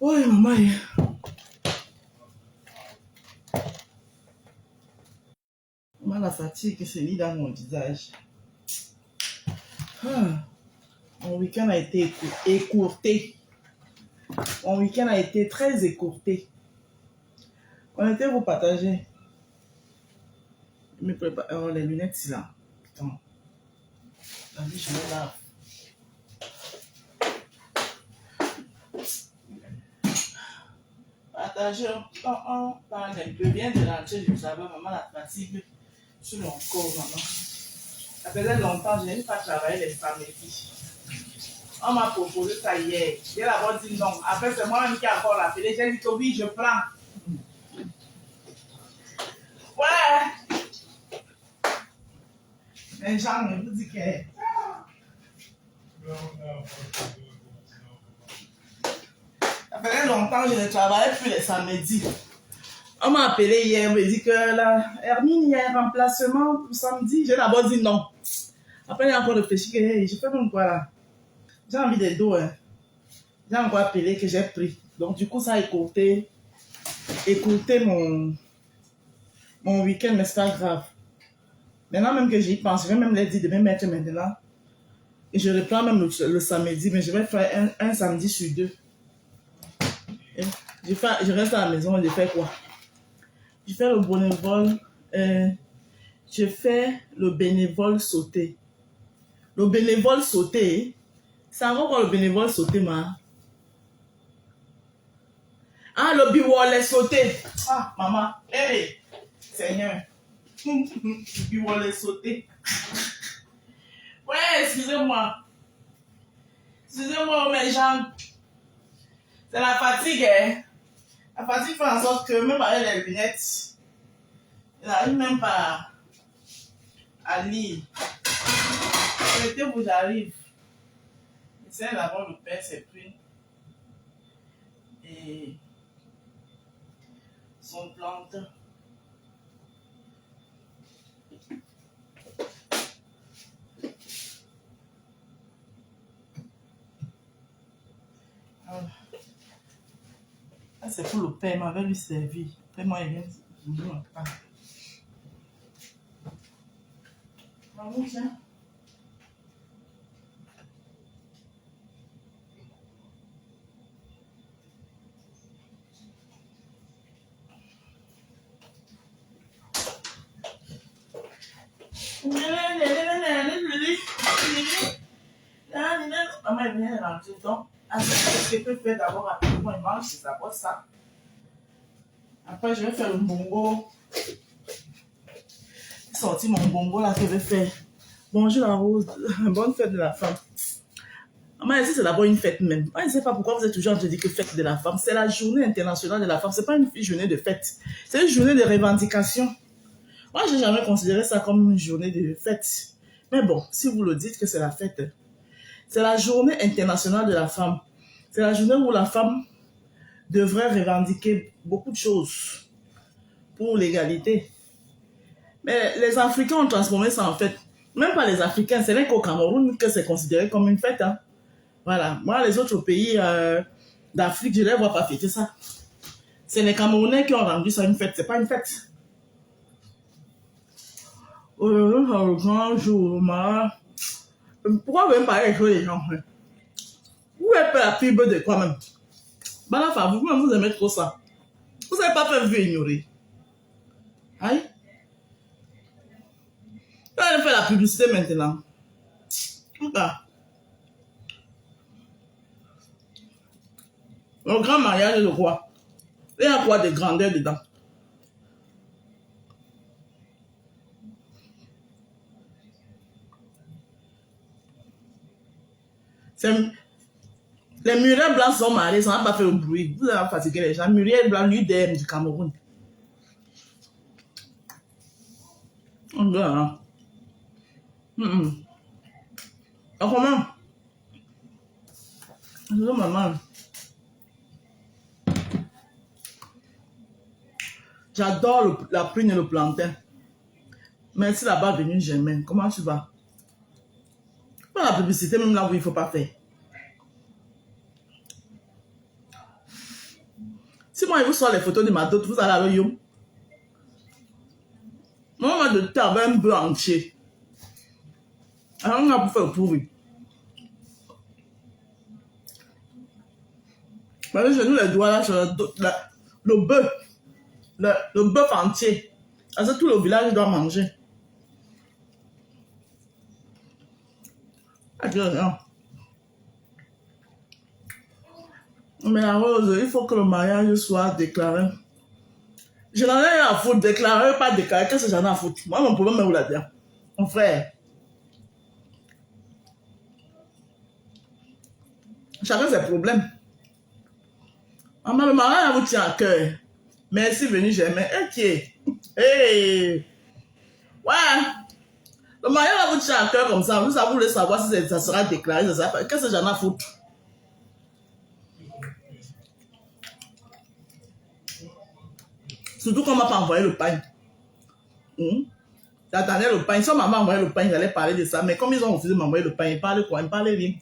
Ouais, maman. Maman, la fatigue se lit dans mon visage. Ah, mon week-end a été écourté. Mon week-end a été très écourté. On était vous partager. Je me prépare. Oh, les lunettes, c'est là. Putain. La vie, je me lave. Partager un parle un peu. Viens de rentrer du travail. Maman, la fatigue sur mon corps, maman. Ça faisait longtemps, je n'ai pas travaillé les samedis. On m'a proposé ça hier. J'ai d'abord dit non. Après, c'est moi-même qui ai encore appelé. J'ai dit que oui, je prends. Ouais. Les gens me disent que... Ça faisait longtemps que je ne travaillais plus les samedis. On m'a appelé hier, on me dit que la Hermine, il y a un remplacement pour samedi. J'ai d'abord dit non. Après, j'ai encore réfléchi que hey, je fais comme quoi là. J'ai envie de dos. Hein. J'ai encore appelé que j'ai pris. Donc, du coup, ça a écourté mon week-end, mais c'est pas grave. Maintenant, même que j'y pense, je vais même les dire de me mettre maintenant. Et je reprends même le samedi, mais je vais faire un samedi sur 2. Et je reste à la maison et je fais quoi? Je fais le bénévole. Je fais le bénévole sauté. Le bénévole sauté, c'est encore quoi le bénévole sauté, ma? Ah, le biwole sauté. Ah, maman. Hey, Seigneur. Le biwole sauté. Ouais, excusez-moi. Excusez-moi, mes jambes. C'est la fatigue, hein. La fatigue fait en sorte que même avec les lunettes, je n'arrive même pas à lire. Arrêtez où j'arrive. J'essaie d'avoir le père ses prix. Et son plante. Ah, c'est pour le père, il m'avait lui servi. Après moi, il vient de me pas. Maman, tiens. Maman, elle vient de rentrer. Donc, ce que je peux faire d'abord rapidement, il mange, c'est d'abord ça. Après, je vais faire le bongo. J'ai sorti mon bongo là que je vais faire. Bonjour la rose, bonne fête de la femme. Maman, ici, c'est d'abord une fête même. Moi, je ne sais pas pourquoi vous êtes toujours en train de dire que fête de la femme. C'est la journée internationale de la femme. Ce n'est pas une journée de fête. C'est une journée de revendication. Moi, je n'ai jamais considéré ça comme une journée de fête. Mais bon, si vous le dites que c'est la fête, c'est la journée internationale de la femme. C'est la journée où la femme devrait revendiquer beaucoup de choses pour l'égalité. Mais les Africains ont transformé ça en fête. Même pas les Africains, c'est vrai qu'au Cameroun que c'est considéré comme une fête. Hein. Voilà. Moi, les autres pays d'Afrique, je ne les vois pas fêter ça. C'est les Camerounais qui ont rendu ça une fête. C'est pas une fête. Le grand jour, pourquoi vous même parler avec les gens? Vous n'avez pas la pub de quoi même? Balafa, vous-même, vous aimez trop ça. Vous n'avez pas fait vu ignorer. Aïe. Vous allez faire la publicité maintenant. Voilà. Le grand mariage de quoi? Il y a quoi de grandeur dedans? Les murets blancs sont mariés, ça n'a pas fait le bruit. Vous avez fatigué les gens. Muriel blanc, l'UDM du Cameroun. On doit, hein. Comment? Bonjour, maman. J'adore la prune et le plantain. Merci là-bas, venu Germaine. Comment tu vas? Pas la publicité, même là où il ne faut pas faire. Si moi, je vous sors les photos de ma dot, vous allez à l'oyo. Moi, ma dot avait un bœuf entier. Alors, on a pour faire pourri. Mais je nous les doigts là sur le bœuf. Le bœuf entier. Parce que tout le village doit manger. Non. Mais la Rose, il faut que le mariage soit déclaré. Je n'en ai rien à foutre, déclaré, pas déclaré. Qu'est-ce que j'en ai à foutre? Moi, mon problème est où là-dedans? Mon frère. Chacun ses problèmes. Maman, le mariage vous tient à cœur. Merci, venu, j'aimais. Ok. Hey. Ouais. Le mariage vous tient à cœur comme ça. Vous voulez savoir si ça sera déclaré. Qu'est-ce que j'en ai à foutre? Surtout qu'on m'a pas envoyé le pain. J'attendais le pain. Si on m'a envoyé le pain, j'allais parler de ça. Mais comme ils ont refusé de m'envoyer le pain, ils parlaient quoi? Ils parlaient rien.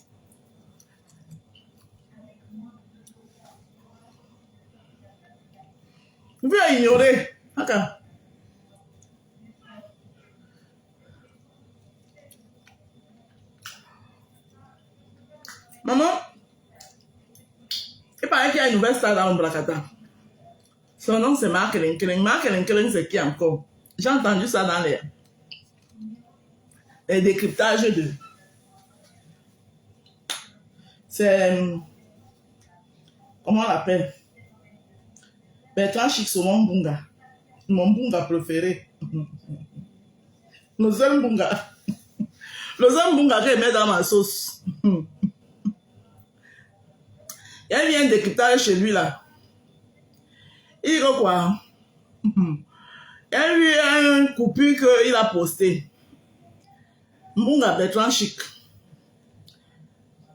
Vous pouvez ignorer. Okay. Maman, il paraît qu'il y a une nouvelle star dans Mbrakata. Son nom, c'est Mark Lenkeleng. Mark Lenkeleng, c'est qui encore? J'ai entendu ça dans les décryptages de... C'est... Comment on l'appelle? Bertrand Chikso, mon bunga. Mon bunga préféré. Le seul bunga. Le seul bunga que je mets dans ma sauce. Il y a eu un décryptage chez lui là. Il dit quoi? Il y a eu un coupure qu'il a posté. Mbunga Bertrand Chic.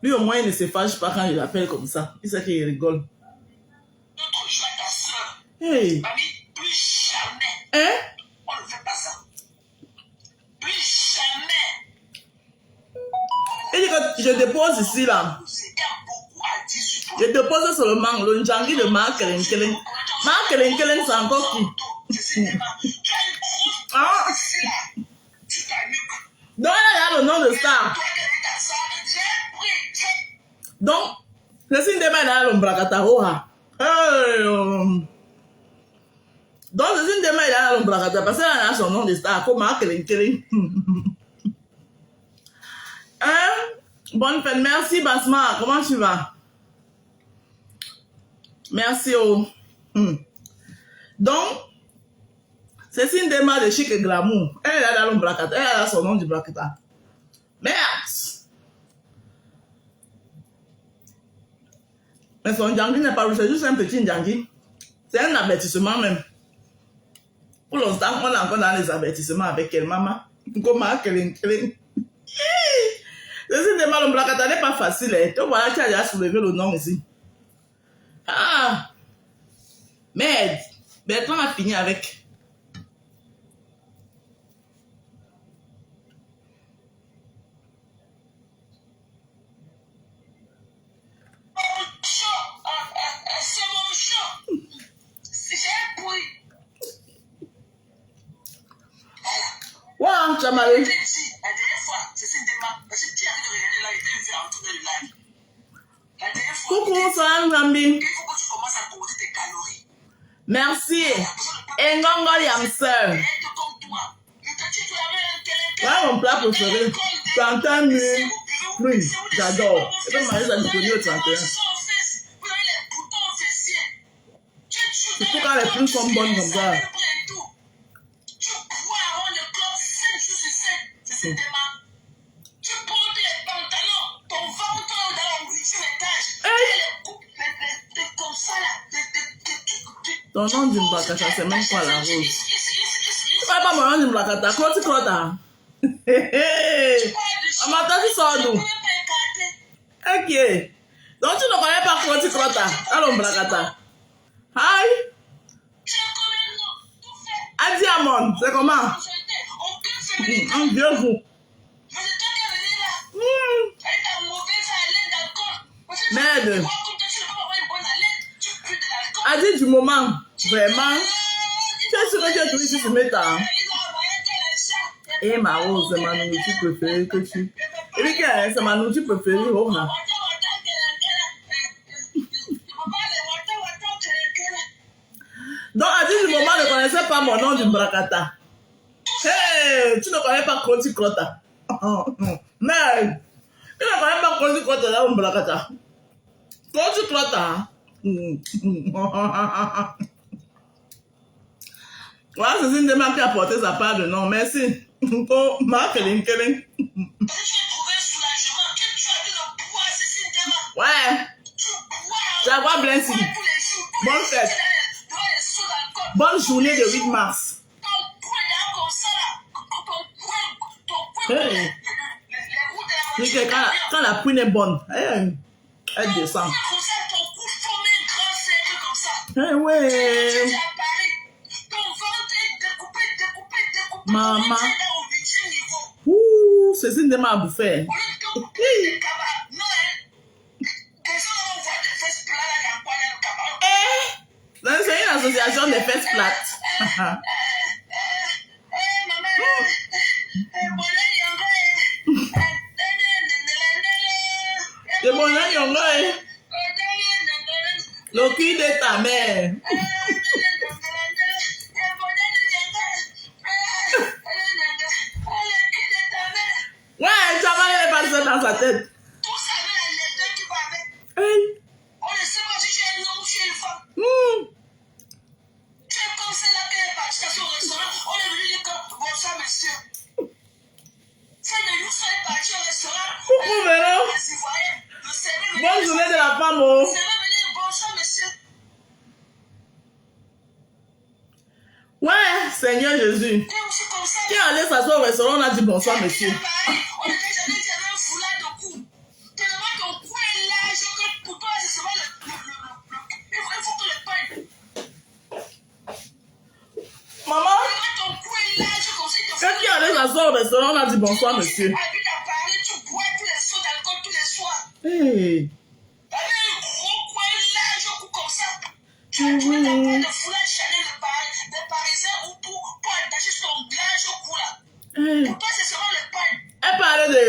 Lui au moins il ne se fâche pas quand il l'appelle comme ça. Il sait qu'il rigole. Notre joie ta soeur. Hey. Mamie, plus jamais. Hein? On ne fait pas ça. Plus jamais. Il dit que je dépose ici là. Je dépose seulement le Njangi de Mark Lenkeleng. Mark Lenkeleng, c'est encore qui? Ah. Donc, il y a le nom de star. Donc, le signe de main dans l'Ombrakata. Donc, le signe de main dans l'Ombrakata. Parce qu'il a son nom de star. Comme Mark Lenkeleng. Hein? Bonne fête. Merci, Basma. Comment tu vas? Merci. Donc, c'est Sindema de Chic et Glamour. Elle est dans l'Ombrakata. Elle a son nom du Brakata. Merde. Mais son Djangi n'est pas rouge, c'est juste un petit Djangi. C'est un avertissement même. Pour l'instant, on est encore dans les avertissements avec elle, maman. Comment qu'elle est. C'est des mal en Brakata n'est pas facile. Tu vois, tu as déjà soulevé le nom ici. Ah! Merde! Bertrand a fini avec. C'est mon chat. J'ai un bruit. Wow, tu as mal. La dernière fois, c'est Sindema. Parce que tu as regardé là, il était vu en tournée de live. La dernière fois. Coucou, ça va, Nambi. Il faut que tu commences à compter tes calories. Merci. Et Ngongol Yamser. Voilà mon plat préféré. Plantain mûr. Oui, j'adore. Je peux manger ça du premier au 31. Surtout quand les plumes sont bonnes comme ça. Ton nom du Mbakata, c'est même quoi la rose? Tu parles pas mon nom du Mbakata, Cloti Clota. Amata qui sort d'où? Ok. Donc tu ne connais pas Cloti Clota, alors Mbakata. Hi. À Diamond, c'est comment? Un vieux goût. Merde. A dit du moment, vraiment. Tu es sûr que tu es tout ici, tu mets ta. Et ma rose, c'est ma nourriture préférée que tu. Et puis, c'est ma nourriture préférée, oh là. Donc, à dit du moment, ne connaissais pas mon nom du Brakata. Hey, tu ne connais pas Kroti Krota. Merde. Tu ne connais pas Kroti Krota là, Brakata. Kroti Krota. Voilà, c'est une demande qui a porté sa part de nom. Merci. Oh, Marc Linkelin. Ouais. Tu as quoi, Blancy? Bonne fête. Bonne journée de 8 mars. Hey. Quand la prune est bonne, elle descend. Hey, ouais. Maman. Ouh, c'est une demande à bouffer. C'est une association des fesses plates. C'est bon, le cul de ta mère. Ouais, tu as mal passer dans sa tête. Hey. On ne sait pas si tu es un homme ou tu es une femme. Tu es comme celle-là qui est partie au restaurant. On est venu dire que bonsoir, monsieur. C'est de nous sommes partis au restaurant. Coucou, Vélo. Bonne journée de la femme, oh. Bonsoir, monsieur. Ouais, Seigneur Jésus. Qui est allé s'asseoir au restaurant, on a dit bonsoir, monsieur. On était jamais dit un foulard de cou. Tellement ton cou est large que pour toi, c'est seulement il faut que le pain. Maman, ton cou est large comme ça. Quand qui est allé s'asseoir au restaurant, on a dit bonsoir, monsieur. Tu bois tous les seaux d'alcool tous les soirs. Hey. T'avais un gros coin large cou comme ça. Tu as trouvé ta paire de foulard Chanel de Parisien ou pour attacher son large au cou là. Pour toi, c'est seulement le pain. Elle parlait de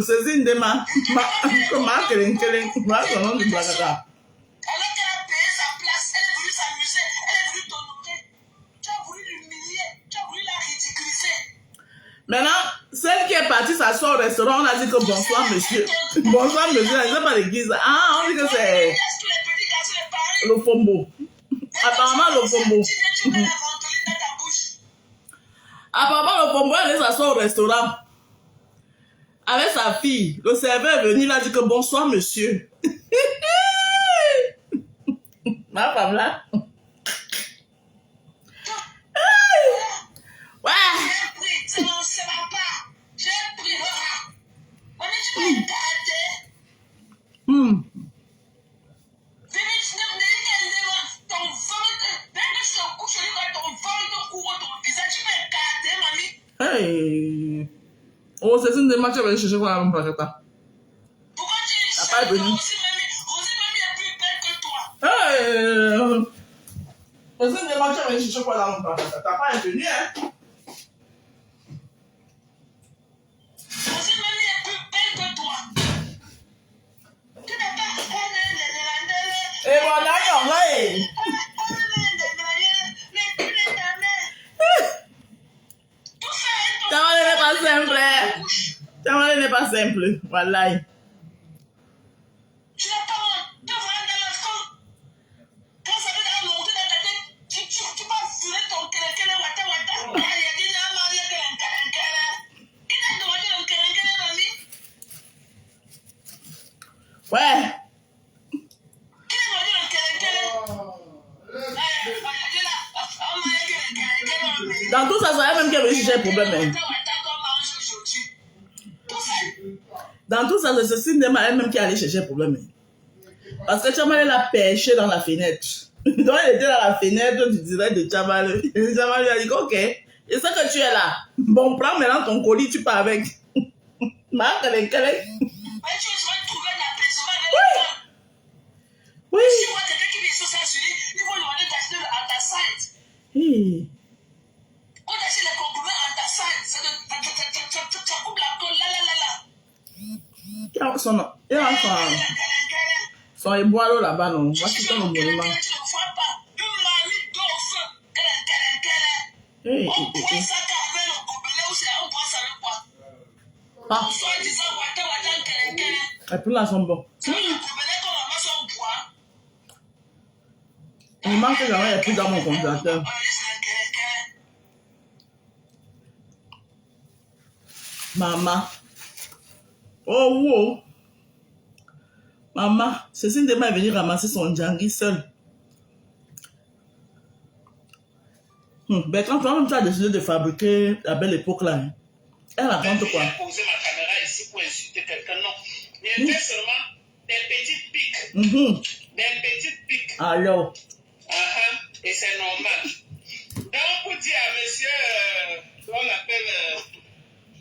Cécile de ma Kelly, voilà son nom du Blagata. Alors qu'elle a payé sa place, elle est venue s'amuser, elle est venue t'honorer. Tu as voulu l'humilier, tu as voulu la ridiculiser. Maintenant, celle qui est partie s'asseoir au restaurant, on a dit que bonsoir monsieur. Bonsoir monsieur, elle ne sait pas l'église. Ah, on dit que c'est le fombo. Apparemment le fombo. Apparemment le fombo, elle est s'asseoir au restaurant. Avec sa fille, le serveur est venu, il a dit que bonsoir monsieur. Ma femme là. Ouais. J'ai pris, ça ne va pas. J'ai pris, voilà. On est tu vas garder. Hey. Oh, c'est une démarche, tu vas aller chercher quoi à mon Brakata. Pourquoi tu es pas venu? Rosie Mamie est plus belle que toi. Hey. C'est une démarche, tu vas aller chercher quoi dans mon Brakata. T'as pas venu, hein? Rosie Mamie est plus belle que toi. Tu n'as pas. Et voilà, y'en a. Ça n'est pas simple. Voilà. Tu n'as pas honte de voir dans la femme. Quand ça veut dire monter dans ta tête, tu vas filer ton kélékélé wata. Il a dit là, Maria kélékélé. Il a demandé le kélékélé, mamie. Ouais. Qui a demandé le kélékélé? Dans tout ça, ça va même qu'il y avait juste un problème. Dans tout ça, c'est Cécile Ndema elle-même qui allait chercher le problème. Parce que Tchamal l'a perché dans la fenêtre. Donc, elle était dans la fenêtre du direct de Tchamal. Et Tchamal lui a dit, ok, je sais que tu es là. Bon, prends maintenant ton colis, tu pars avec. Marc, elle est. Oui. Si moi, quelqu'un qui vient sur ça, ils vont demander d'acheter le antacide. Hey. Quand tu achètes les comprimés antacide, ça coupe la peau, Il y a son nom. Il y a son éboire là-bas, non. Moi, je suis dans le monument. Hey, On prend ça avec le gobelet ou c'est on prend ça avec quoi? Ah. Soit disant wata, Et puis là, sont bons. c'est le gobelet qu'on ramasse au bois. Il manque que j'avais plus dans mon congélateur. Maman. Oh, wow. Maman, Cécile Dema est venue ramasser son djangui seul. Bertrand, toi-même, tu as décidé de fabriquer la belle époque là. Hein. Elle raconte quoi? J'ai posé ma caméra ici pour insulter quelqu'un, non. Il y avait seulement des petites piques. Des petites piques. Alors. Et c'est normal. Donc, pour dire à monsieur, on l'appelle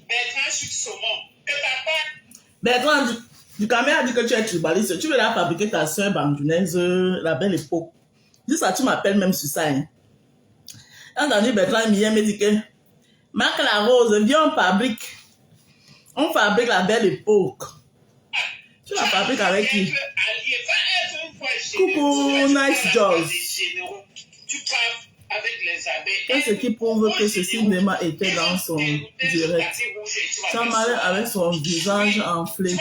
Bertrand Chute Saumon, que t'as pas. Bertrand, du caméra dit que tu es tribaliste. Tu veux la fabriquer ta soeur bandounaise, la belle époque. Dis ça, tu m'appelles même sur ça. Hein. Un dernier Bertrand me dit que Marc la Rose, viens, on fabrique. On fabrique la belle époque. Tu la fabriques avec qui? Coucou, nice job. Tu parles avec les abeilles. Qu'est-ce qui prouve que Cécile Dema était dans son direct? Tchamalé avec son visage enflé.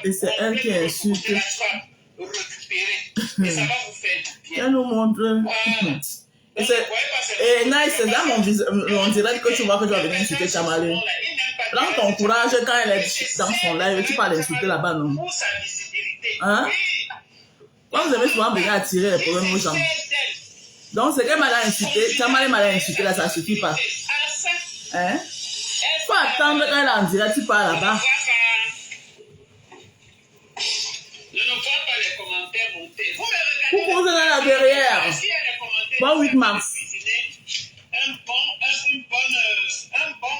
Et c'est elle qui insulte. Elle nous montre. Et nice, c'est dans mon direct que tu vois que tu vas venir insulter Tchamalé. Prends ton courage quand elle est dans son live. Tu vas l'insulter là-bas, non? Hein? Quand vous avez souvent venir attirer les problèmes aux gens. Donc, c'est qu'elle m'a insulté. Tchamalé m'a insulté là, ça suffit pas. Hein? Faut attendre quand elle est en direct, tu pars là-bas. Je ne vois pas les commentaires monter. Vous me Coucou, vous êtes là derrière. Bon 8 mars. Un bon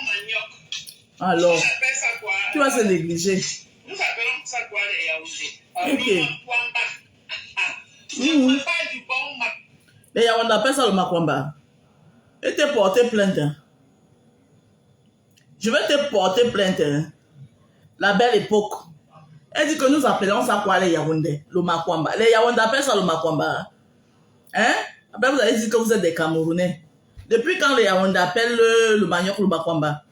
manioc. Alors, On appelle ça quoi? tu vas se négliger. Nous appelons ça quoi les Yaoundé? Ok. Je ne veux pas du bon mat. Les Yaoundé appellent ça le makwamba. Et te porter plainte. Hein. Je vais te porter plainte. Hein. La belle époque. Elle dit que nous appelons ça quoi les Yaoundé? Le makwamba. Les Yaoundé appellent ça le makwamba. Hein? Après vous allez dire que vous êtes des Camerounais. Depuis quand les Yaoundé appellent le manioc le makwamba?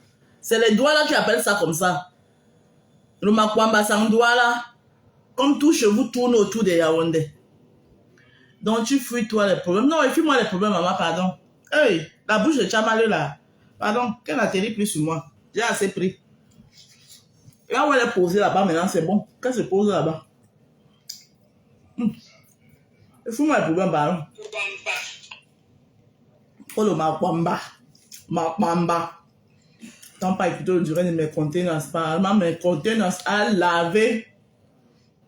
C'est les doigts là qui appellent ça comme ça. Le makwamba, c'est un doigt là. Comme tout chez vous tourne autour des Yaoundé. Donc tu fuis toi les problèmes. Non, fuis-moi les problèmes, maman, pardon. Hey, la bouche de Tchamalé là. Pardon, qu'elle atterrit plus sur moi. J'ai assez pris. Là où elle est posée là-bas maintenant, c'est bon. Qu'elle se pose là-bas. Fous-moi les problèmes, pardon. Oh le makwamba. Makwamba. Tant pas écouter le durée de mes containers. Apparemment, mes containers à laver.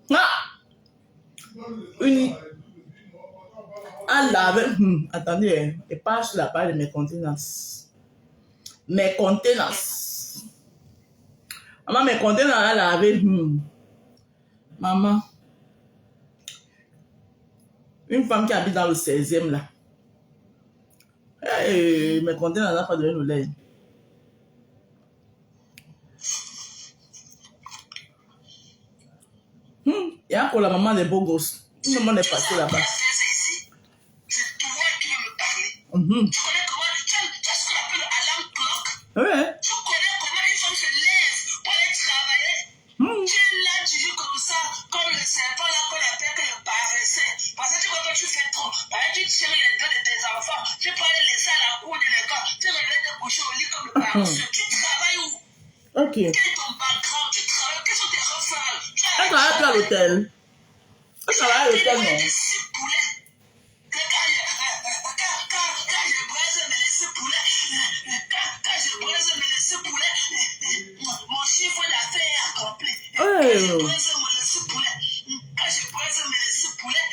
Ah! Une. À laver. Attendez, et pas sur la page de mes containers. Mes containers. Maman, mes containers à laver. Maman. Une femme qui habite dans le 16e là. Hey, mes containers n'ont pas donné le lait. Il y a encore la maman des beaux gosses. Tout le monde est passé là-bas. C'est toi qui veux me parler. Mhm. Tu connais comment tu as ce qu'on appelle alarm clock? Ouais. Tu connais comment une femme se lève pour aller travailler? Tu es là, tu joues comme ça, comme le serpent là qu'on appelle que le paresseux. Parce que tu vois que tu fais trop. Parce que tu tires les deux de tes enfants. Tu peux aller laisser à la cour de l'école. Tu reviens te coucher au lit comme le paresseux. Tu travailles où? Ok. Quel est ton background? Tu travailles, quels sont tes refaits? Elle travaille plus à l'hôtel. Elle travaille à l'hôtel, non? Quand je braise mes poulets, mon chiffre d'affaires est accompli. Quand je braise mes poulets,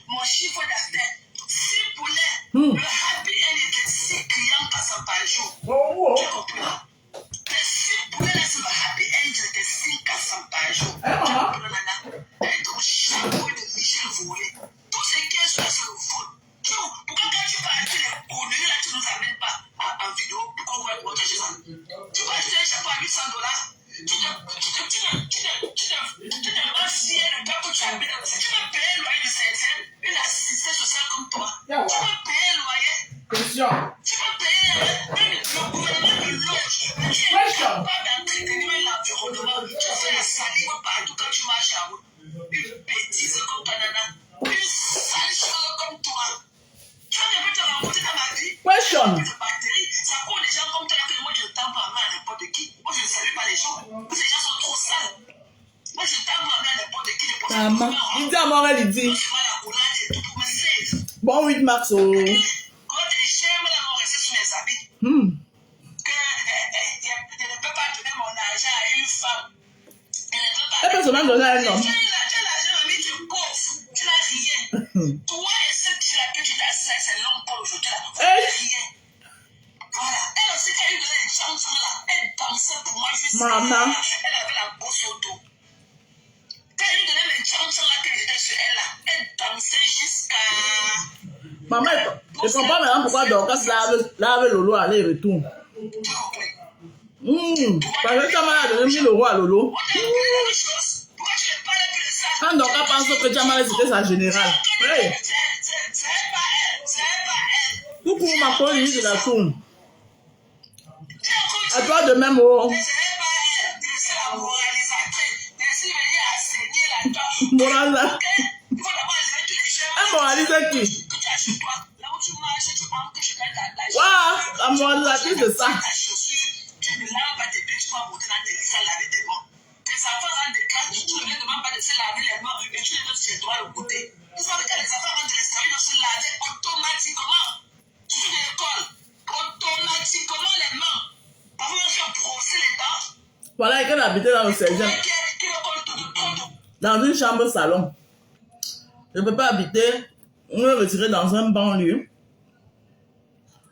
mon chiffre d'affaires, 6 poulets, le happy end était 6 clients passant par jour. Tu comprends? Les 6 poulets, là, c'est le happy end était 5 passants par jour. Tu comprends, nana? Et donc, chaque $800. Tu te fier le gars que tu habites. Tu peux payer le loyer de une assistante sociale comme toi. Tu peux payer le loyer. Question. Tu peux payer le gouvernement de loge. Mais tu es capable d'entretenir l'environnement. Tu fais la salive partout quand tu marches à route. Une bêtise comme ta nana. Une sale chose comme toi. Tu as déjà te rencontrer dans ma vie. Question. De bactéries. Ça court des gens comme toi là que moi je ne tends pas à main à n'importe qui. Moi je ne salue pas les gens. Parce que les gens sont trop sales. Moi je tends pas à main à n'importe qui. Maman, il dit à moi, il dit. Je fais la coulade et tout pour me save. Bon 8 mars. Oh. Quand les germes là vont rester sur mes habits. Que je ne peux pas donner mon argent à une femme. Elle peut seulement donner à un homme. Tu as l'argent, mais tu es pauvre. Tu n'as rien. Toi et celle qui l'a que tu t'as c'est l'homme pour aujourd'hui là. Vous n'avez rien. Voilà. Elle aussi, quand elle donnait les chansons là, elle dansait pour moi juste. Maman. Elle avait la bosse au dos. Quand elle donnait les chansons là que j'étais sur elle là, elle dansait jusqu'à. Maman, je comprends maintenant pourquoi Dorcas lave Lolo aller-retour. Parce que tu m'as donné 1000 € à Lolo. Quand Dorcas pense que Jamala c'était sa générale. Hey. Coucou ma police de la tour. À toi de même. Oh. Morala. Elle moralise qui? Waouh, la moralisatrice de ça. Tu ne laves pas tes pieds, tu vas monter dans tes lits sans laver tes mains. Tes enfants rentrent de classe, tu ne leur demandes pas de se laver les mains et tu les donnes sur toi le goûter. Vous savez que les enfants rentrent de l'extérieur, ils doivent se laver automatiquement. Tu fais de l'école, automatiquement les mains. Parfois, on fait brosser les dents. Voilà, et qu'elle habitait dans le 16e. Dans une chambre salon. Je ne peux pas habiter, on me retirer dans un banlieue,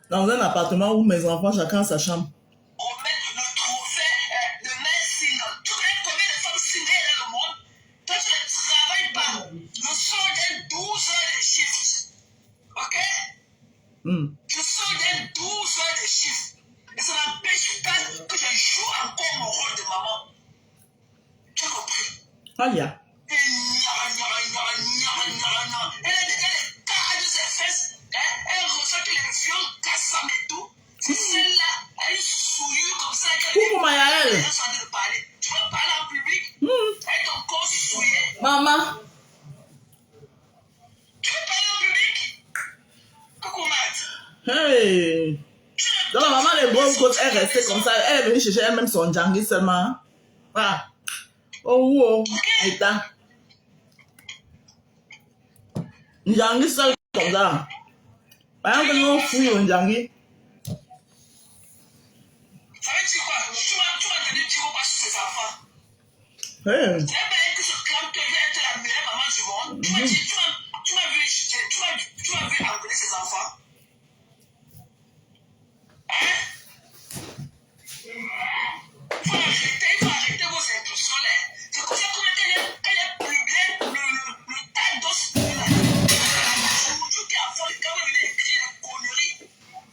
dans un appartement où mes enfants, chacun a sa chambre. On met le trophée de mère single. Tu connais combien de femmes singles dans le monde? Toi, tu ne travailles pas. Le soir d'un 12 heures de shift. Ok? Je sors d'un 12 heures de shift. Et ça n'empêche pas que je joue encore mon rôle de maman. Tu as compris? Ah, yeah. Elle a déjà les carrés de ses fesses. Elle ressent que les fions cassent et tout. C'est celle-là, elle souillure comme ça. Coucou Mayael. Elle est en train de parler. Tu veux parler en public? Avec ton corps souillé. Maman. Tu veux parler en public? Coucou Matt. Hey. Donc la maman, les bonnes côtes, elle restait comme ça. Elle est venue chercher elle-même son djangui seulement. Ah. Oh, et là. Djangui seul comme ça. Par exemple, nous fouillons un djangui. Ça veut dire quoi? Tu vas tenir dire quoi sur ses enfants? Hey. C'est bien que ce clan te vient être la meilleure maman du monde. Tu vas vu engueuler ses enfants? Hein? Il faut arrêter vos impulsions là. C'est comme ça qu'on était plus bien le tas d'os de la aujourd'hui qui a fait le gars venir écrire des conneries.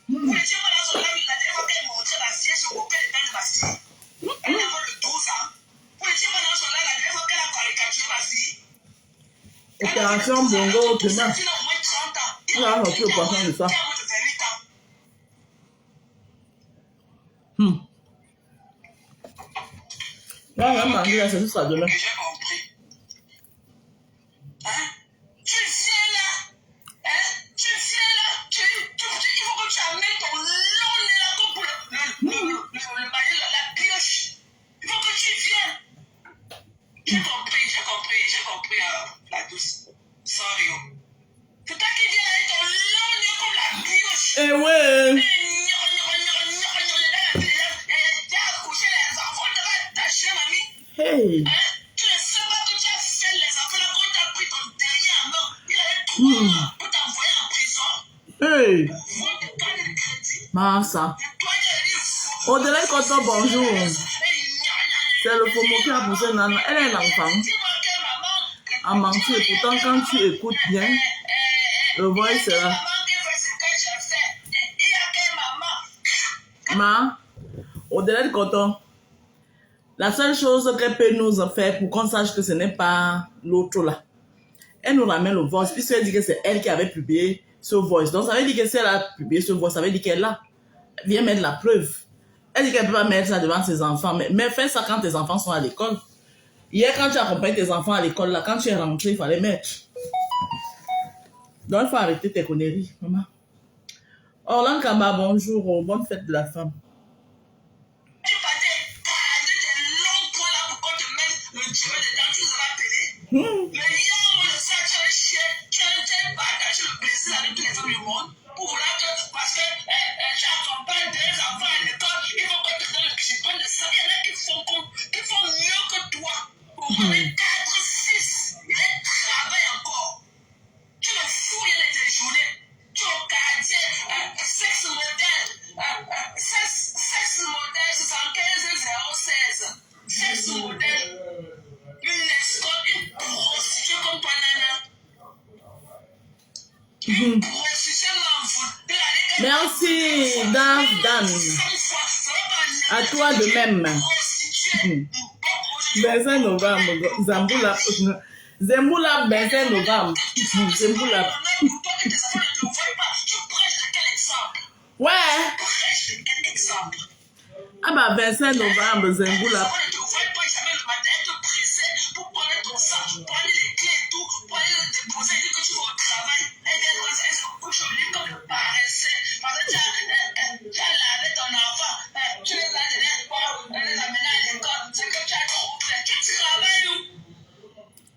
Vous n'étiez pas dans son live la dernière fois qu'elle montrait la siège au père de ma fille. Elle avait le 12 ans. Vous n'étiez pas dans son live la dernière fois qu'elle a caricaturé ma fille. Opération Bongo au Pénin. On a sorti le poisson de ça. Là, on va manger là, c'est juste ça demain. J'ai compris. Hein? Tu viens là. Hein? Tu viens là. Il faut que tu amènes ton long nez là comme pour le maillot, la pioche. Il faut que tu viennes. J'ai compris, la douce. Sorry. C'est toi qui viens avec ton long nez comme la pioche. Eh ouais. Hey. Tu ne sais pas que tu as fait les enfants là quand tu as pris ton derrière main. Il avait 3 mois pour t'envoyer en prison. Hey. Faut te donner le crédit. Massa. Au-delà de Coton, bonjour. C'est le FOMO qui a poussé Nana. Elle est un enfant. À mentir. Pourtant, quand tu écoutes bien, le voice sera. Ma, au-delà de Coton. La seule chose qu'elle peut nous faire pour qu'on sache que ce n'est pas l'autre là, elle nous ramène le voice, puisqu'elle dit que c'est elle qui avait publié ce voice. Donc, ça veut dire que si elle a publié ce voice, ça veut dire qu'elle a. Elle vient mettre la preuve. Elle dit qu'elle ne peut pas mettre ça devant ses enfants, mais fais ça quand tes enfants sont à l'école. Hier, quand tu accompagnes tes enfants à l'école, là, quand tu es rentré, il fallait mettre. Donc, il faut arrêter tes conneries, maman. Orlan Kamba, bonjour, bonne fête de la femme. Parce que j'accompagne des enfants à l'école, il faut que tu donnes le chiffon de ça. Il y en a qui font mieux que toi. Pour qu'on ait 4, 6, il travaille encore. Tu le fous, il y a des journées. Tu es au quartier, sexe modèle, sexe modèle 75 016. Sexe modèle, une escorte, une prostituée comme toi, Nana. Une prostituée m'envoûte. Merci, Dan. À toi de même. 25 novembre, Zemboula, 25 novembre. Zemboula. Ouais. Ah bah 25 novembre, Zemboula.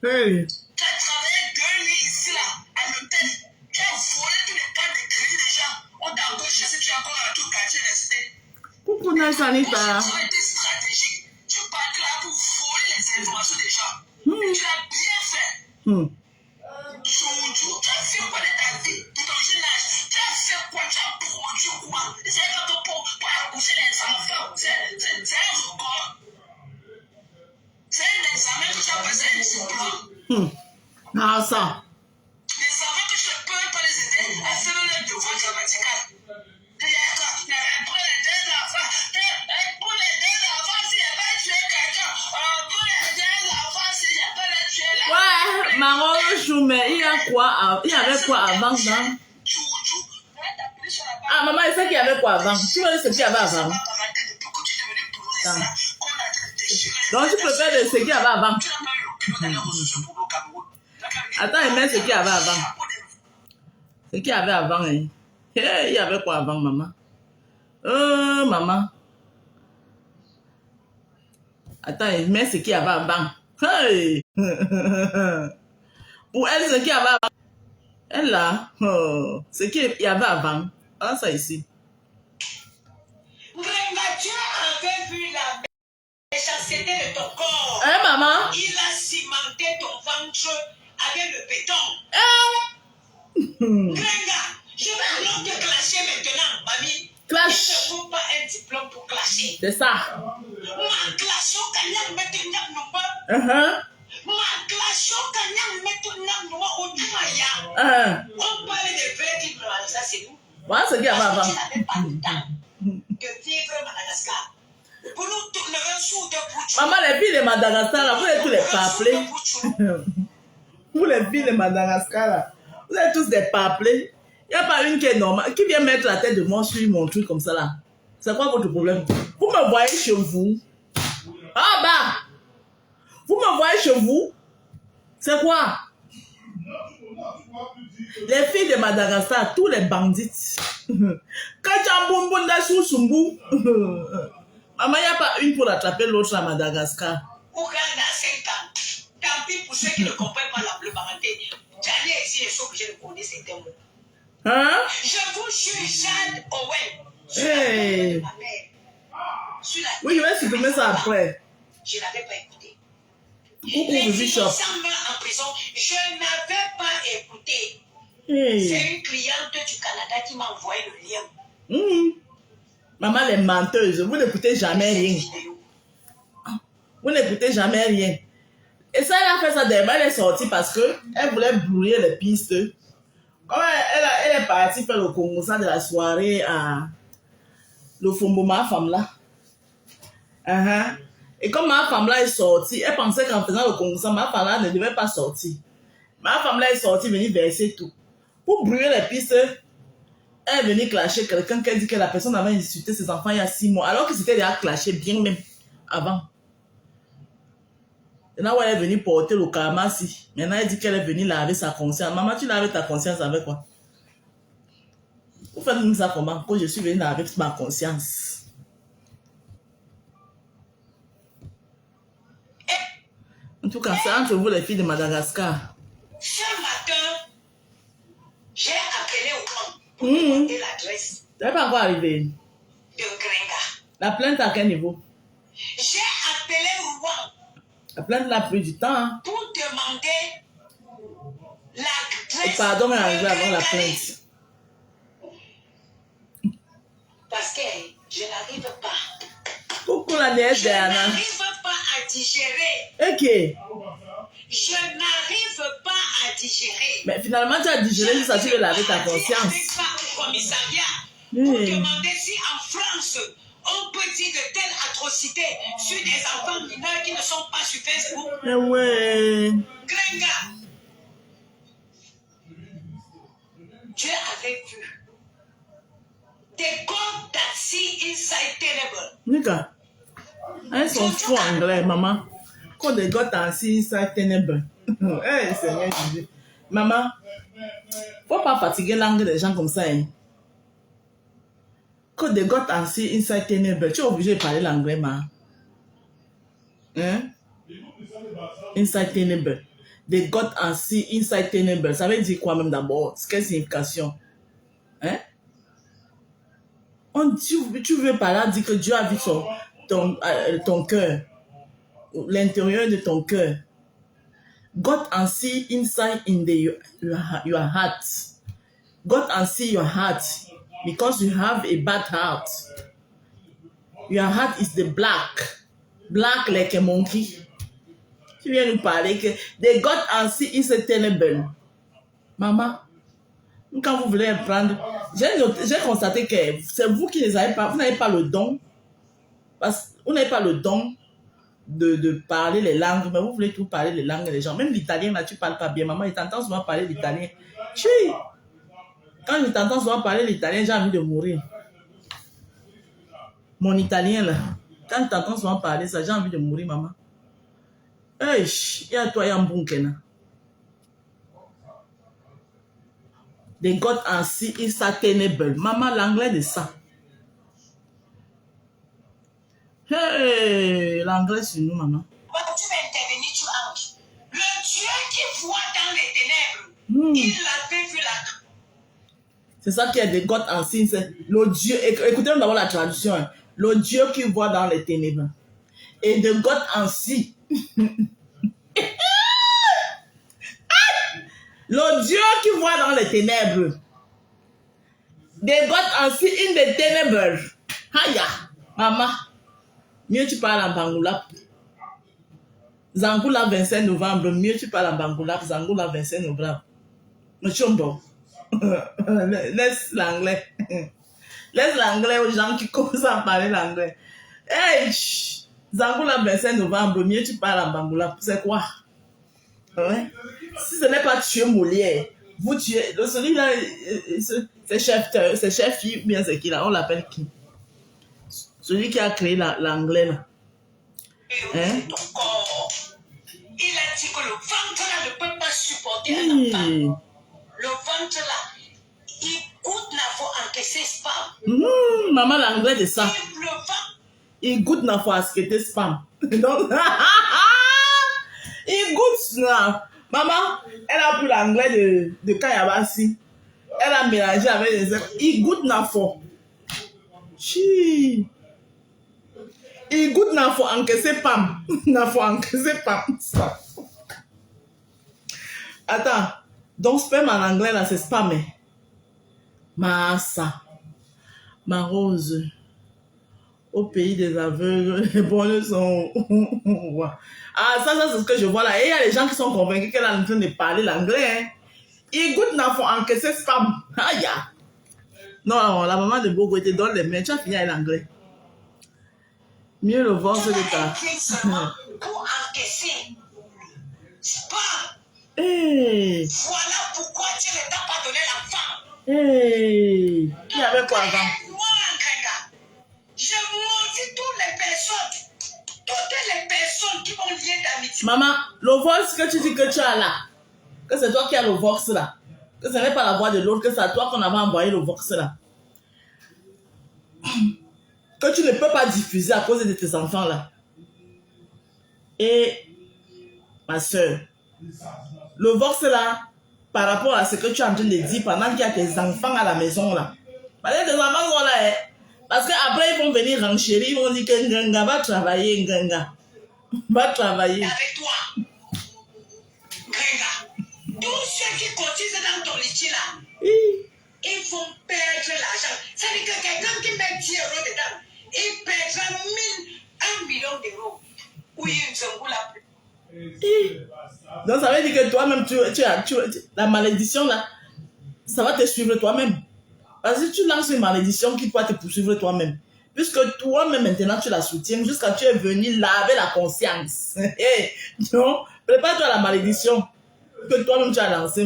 Hey. Tu as travaillé 2 nuits ici, là, à l'hôtel. Tu as volé tous les cartes de crédit des gens. On t'a embauché si tu es encore dans tout le quartier resté. Coucou, Nasanita. Tu as été stratégique. Tu partais là pour voler les informations des gens. Et tu l'as bien fait. Joujou, tu as fait quoi de ta vie, de ton jeune âge? Tu as fait quoi? Tu as produit quoi? C'est pas pour accoucher les enfants. C'est un record. C'est un examen que tu as passé un diplôme. Ah, ça. Les enfants que tu ne peux pas les aider à faire le devoir grammatical. Pour les 2 enfants, si elle va tuer quelqu'un, pour les 2 enfants, si elle va les tuer là. Ouais, Maro Choumé, il y avait quoi avant, non? Ah, maman, il sait qu'il y avait quoi avant? Tu vois ce qu'il y avait avant? Donc, tu préfères ce qu'il y avait avant? Attends, il met ce qu'il y avait avant. Ce qu'il y avait avant, hein. Hey, il y avait quoi avant, maman? Maman. Attends, il met ce qu'il y avait avant. Hey! Pour elle, ce qu'il y avait avant. Elle là, ce qu'il y avait avant. Ah, ça ici. Tu avais vu la méchanceté de ton corps. Hein, maman? Il a cimenté ton ventre avec le béton. Grenga, je vais alors te clasher maintenant, mamie. Clash. Il ne faut pas un diplôme pour clasher. C'est ça. Ma clash au canard maintenant, Uh -huh. ma clash au canard maintenant, au Dumaya. On parle de vrai vivre, ça c'est nous. Voilà ce qu'il y avait avant. Tu n'avais pas le temps de vivre à Madagascar. Pour nous tourner un sou de bouche. Maman, les filles de Madagascar, là, vous êtes tous les paplés. Vous les filles de Madagascar, là, vous êtes tous des paplés. Il n'y a pas une qui est normale. Qui vient mettre la tête de moi sur mon truc comme ça, là? C'est quoi votre problème? Vous me voyez chez vous? Ah bah! Vous me voyez chez vous? C'est quoi? Les filles de Madagascar, tous les bandits. Kachambumbunda Sousumbu. Maman, il n'y a pas une pour attraper l'autre à Madagascar. Ouganda, 5 ans. Tant pis pour ceux qui ne comprennent pas la parenté. J'allais ici et sauf que je ne connais ces mots. Hein? Je vous suis Jeanne Owen. Hey. Oui, je vais supprimer ça après. Je ne l'avais pas écouté. Coucou, Les Bishop. innocents meurent en prison. Je n'avais pas écouté. Hey. C'est une cliente du Canada qui m'a envoyé le lien. Maman, les menteuses, vous n'écoutez jamais rien. Vous n'écoutez jamais rien. Et ça, elle a fait ça d'elle. Elle est sortie parce qu'elle voulait brouiller les pistes. Comme elle est partie faire le Congo de la soirée à le Fomboma femme là. Et comme ma femme là est sortie, elle pensait qu'en faisant le concours, ma femme là ne devait pas sortir. Ma femme là est sortie, venir verser tout. Pour brûler les pistes, elle est venue clasher quelqu'un qui a dit que la personne avait insulté ses enfants il y a 6 mois, alors que c'était déjà clashé bien même avant. Et là où elle est venue porter le karma, si. Maintenant elle dit qu'elle est venue laver sa conscience. Maman, tu laves ta conscience avec quoi? Vous faites ça comment? Que je suis venue laver ma conscience. En tout cas, c'est entre vous les filles de Madagascar. Ce matin, j'ai appelé au camp pour demander l'adresse. Tu n'es pas encore arrivé. De Grenga. La plainte à quel niveau? J'ai appelé Rouen. La plainte l'a pris du temps. Hein? Pour demander l'adresse. Pardon, mais arrivé avant la plainte. Parce que je n'arrive pas. Coucou la déesse Diana. Je n'arrive pas à digérer. Ok. Je n'arrive pas à digérer. Mais finalement, tu as digéré juste à tu veux laver ta conscience. Au commissariat pour demander si en France, on peut dire de telles atrocités sur des enfants mineurs qui ne sont pas sur Facebook. Mais ouais. Grenga. Dieu avait vu. They call taxi inside Tenable. Nika, elles sont fous anglais, maman. Quand they got ainsi, ça ténèbre. Eh, Seigneur Jésus. Maman, faut pas fatiguer l'angle des gens comme ça. Hein. Quand they got ainsi, inside ténèbre, tu es obligé de parler l'anglais, ma. Hein? Inside ténèbre. They got ainsi, inside ténèbre. Ça veut dire quoi même d'abord? Quelle signification? Hein? Tu veux par là dire que Dieu a vu ton cœur, l'intérieur de ton cœur. God can see inside in your heart. God can see your heart because you have a bad heart. Your heart is the black like a monkey. Tu viens nous parler que the God can see is a terrible. Maman. Quand vous voulez apprendre, j'ai constaté que c'est vous qui les avez pas, vous n'avez pas le don, parce que vous n'avez pas le don de parler les langues, mais vous voulez tout parler les langues des gens. Même l'italien, là, tu parles pas bien. Maman, il t'entend souvent parler l'italien. Quand je t'entends souvent parler l'italien, j'ai envie de mourir. Mon italien, là, quand je t'entends souvent parler ça, j'ai envie de mourir, maman. Hey, il y a toi, il y a un bon kena. They got and see is attainable. Maman, l'anglais de ça. Hey, l'anglais sur nous, maman. Tu vas intervenir, tu anges. Le Dieu qui voit dans les ténèbres, il l'avait vu là. C'est ça qui est de God and see. Le Dieu, écoutez d'abord la traduction. Hein. Le Dieu qui voit dans les ténèbres. Et de God and see. Le Dieu qui voit dans les ténèbres. They got and see in the ténèbres. Haya, maman. Mieux tu parles en Bangoulap. Zangoula 25 novembre. Mieux tu parles en Bangoulap. Zangoula 25 novembre. Mais chombo. Laisse l'anglais. Laisse l'anglais aux gens qui commencent à parler l'anglais. Hey, Zangoula 25 novembre. Mieux tu parles en Bangoulap. C'est quoi? Ouais. Si ce n'est pas tuer Molière, vous tuez. Celui-là, c'est chef fille, bien c'est qui là? On l'appelle qui? Celui qui a créé l'anglais là. Hein? Il a dit que le ventre là ne peut pas supporter un enfant. Le ventre là, il goûte la faut encaisser spam. Maman, l'anglais de ça. Il goûte la faut encaisser spam. Donc, il goûte là. Maman, elle a pris l'anglais de Kayabasi. Elle a mélangé avec les autres. Il goûte la faut. Chi. Il goûte na faut encaisser pam. Na faut encaisser pam. Attends. Donc sperme en anglais là c'est spam. Massa. Ma rose. Au pays des aveugles, les bonnes sont. Ah ça c'est ce que je vois là. Et il y a des gens qui sont convaincus qu'elle est en train de parler l'anglais. Hein. Il goûte na faut encaisser spam. Aïe. Non, la maman de Bogo te donne les mains. Tu as fini avec l'anglais. Mieux le voir, c'est le cas. Seulement pour encaisser. C'est pas. Hey. Voilà pourquoi tu ne t'as pas donné l'enfant. Hey. Il y avait quoi avant? Moi, Nkenga, je maudis toutes les personnes qui vont lier d'amitié. Maman, le vox que tu dis que tu as là, que c'est toi qui as le vox là, que ce n'est pas la voix de l'autre, que c'est à toi qu'on avait envoyé le vox là, que tu ne peux pas diffuser à cause de tes enfants là. Et ma soeur, le vox là, par rapport à ce que tu es en train de dire pendant qu'il y a tes enfants à la maison là, parce que tes enfants sont là, hein, parce qu'après ils vont venir renchérir, ils vont dire que Ngenga va travailler, Ngenga va travailler. Avec toi, Ngenga, tous ceux qui cotisent dans ton litige là, ils vont perdre l'argent. C'est-à-dire que quelqu'un qui met 10 euros dedans, il perdra 1 million d'euros. Oui, une seconde là. Donc ça veut dire que toi-même, la malédiction là, ça va te suivre toi-même. Parce que tu lances une malédiction qui doit te poursuivre toi-même. Puisque toi-même maintenant tu la soutiens jusqu'à tu es venu laver la conscience. Donc, prépare-toi à la malédiction que toi-même tu as lancée.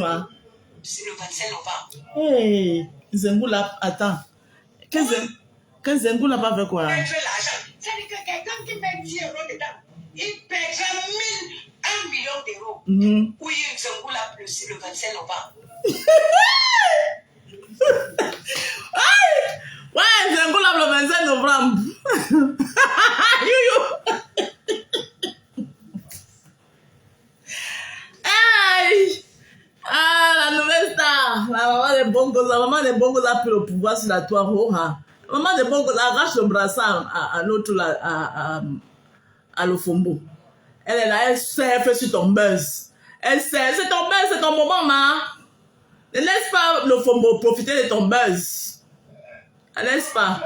C'est le 25 novembre. Hey, Zengoula, attends. Que Zengoula pas fait quoi? Perdre l'argent. C'est-à-dire que quelqu'un qui met 10 euros dedans, il perdra 1 million d'euros. Oui, une Zengoula plus le 25 novembre. Ouais, Zengoula le 25 novembre. Hey! Ah, la nouvelle star, la maman des bongos a pris le pouvoir sur la toile. La maman des bongos arrache le brassard à l'autre, à l'Ofombo. Elle est là, elle surfe sur ton buzz. Elle surfe, c'est ton buzz, c'est ton moment, ma. Ne laisse pas l'Ofombo profiter de ton buzz. Ne laisse pas.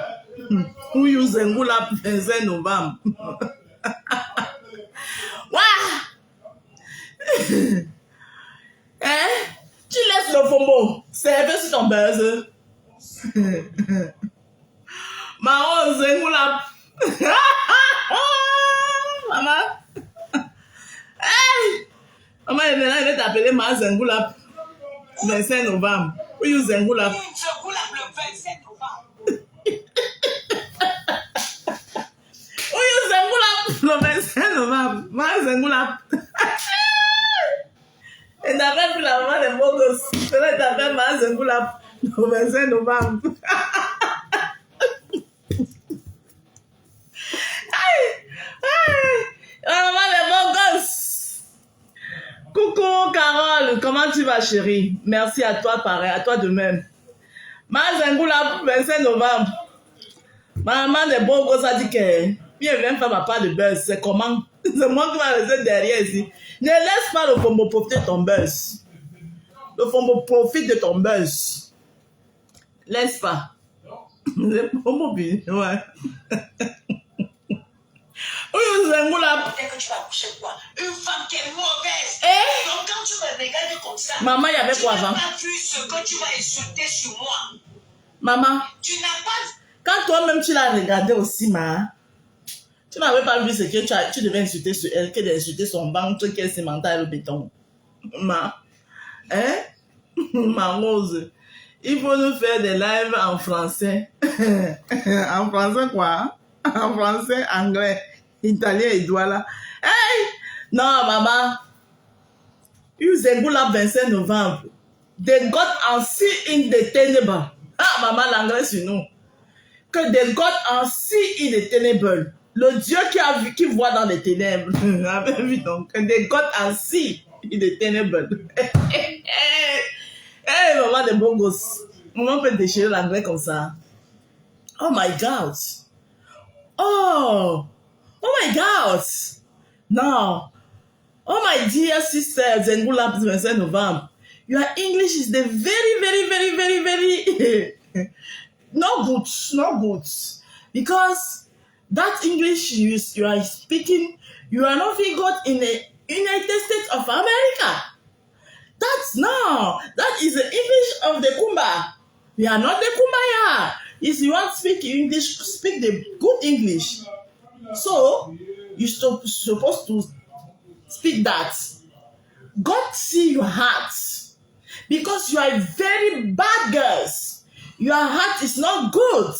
Oui, Zengoula, 25 novembre. Waouh! Hein? Tu laisses le FOMO servir sur ton buzz. Maman, Zengoula. Maman. Hey! Maman, elle va t'appeler Ma Zengoula. 25 novembre. Oui, Zengoula. Zengoula le 25 novembre. Oui, Zengoula le 25 novembre. Ma Zengoula. Et t'avais pris la maman des beaux gosses. Tu t'avais Ma Zengoula le 25 novembre. La maman des beaux gosses. Coucou Carole, comment tu vas chérie? Merci à toi pareil, à toi de même. Ma Zengoula 25 novembre. Ma maman des beaux gosses a dit que viens faire ma part de buzz. C'est comment? C'est moi qui vais rester derrière ici. Ne laisse pas le FOMO profiter de ton buzz. Le FOMO profite de ton buzz. Laisse pas. Le FOMO, ouais. Oui, Zengoula. Dès que tu vas coucher quoi? Une femme qui est mauvaise. Eh? Donc quand tu me regardes comme ça, Maman, il y avait quoi avant? Tu n'as pas vu ce que tu vas insulter sur moi. Maman. Tu n'as pas... Quand toi-même tu l'as regardé aussi, tu n'avais pas vu ce que tu devais insulter sur elle, que d'insulter son ventre, qu'elle s'est mentale le béton. Hein? Ma Rose, il faut nous faire des lives en français. En français quoi? En français, anglais, italien et douala. Hey! Non, maman. Zengoula 25 novembre. They got and see in the terrible. Ah, maman, l'anglais sur nous. Que des God en see in the terrible. Le Dieu qui voit dans les ténèbres. Avez vu donc? Que des God en see in the terrible. Hey, maman des bons gosses. Maman peut déchirer l'anglais comme ça. Oh my God. Oh my God. No. Oh my dear sister, Zengoula 25 novembre. Your English is the very not good. Because that English you are speaking, you are not being got in the United States of America. That is the English of the Kumba. We are not the Kumbaya. If you want to speak English, speak the good English. So, you're supposed to speak that. God see your heart. Because you are very bad girls. Your heart is not good.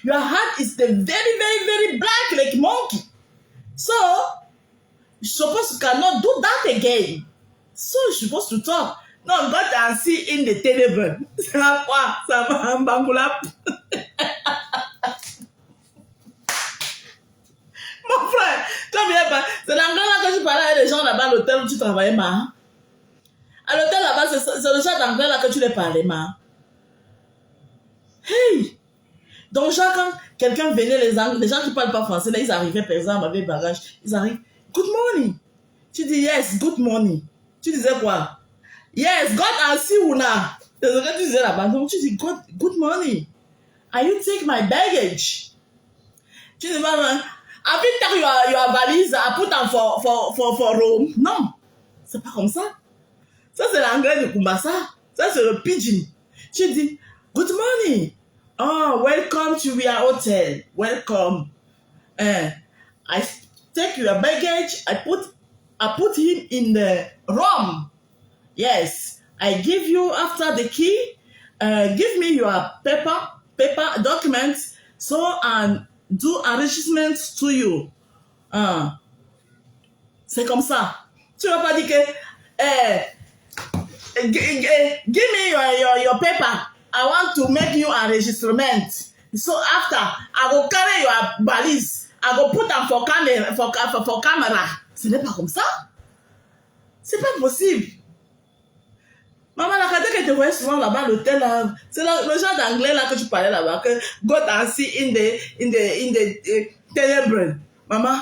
Your heart is the very, very, very black like monkey. So, you're supposed to cannot do that again. So, you're supposed to talk. No, God can see in the ténèbres. Ça quoi? Ça va en bangoula. Mon frère, quand viens pas, c'est l'anglais là que tu parlais avec les gens là-bas à l'hôtel où tu travaillais, ma. À l'hôtel là-bas, c'est le genre d'anglais là que tu les parlais, ma. Hey! Donc, genre, quand quelqu'un venait, les gens qui parlent pas français, là, ils arrivaient, par exemple, avec bagage, ils arrivent, good morning. Tu dis, yes, good morning. Tu disais quoi? Yes, God I see you now. C'est ce que tu disais là-bas. Donc, tu dis, good morning. Are you take my baggage? Tu dis, have you take your valise, I put them for Rome? Non, c'est pas comme ça. Ça, c'est l'anglais de Kumbasa. Ça, c'est le pidgin. Tu dis, good morning. Oh, welcome to your hotel. Welcome. I take your baggage. I put him in the room. Yes. I give you after the key. Give me your paper documents so and do arrangements to you. C'est comme ça. Tu vas pas dire que give me your paper. I want to make you an enregistrement. So after, I go carry your valise. I go put them for camera. Ce n'est pas comme ça. C'est pas possible. Maman, la kate que tu vois souvent là-bas à l'hôtel, là, c'est le genre d'anglais là que tu parlais là-bas, que God I see in the ténèbres. Maman,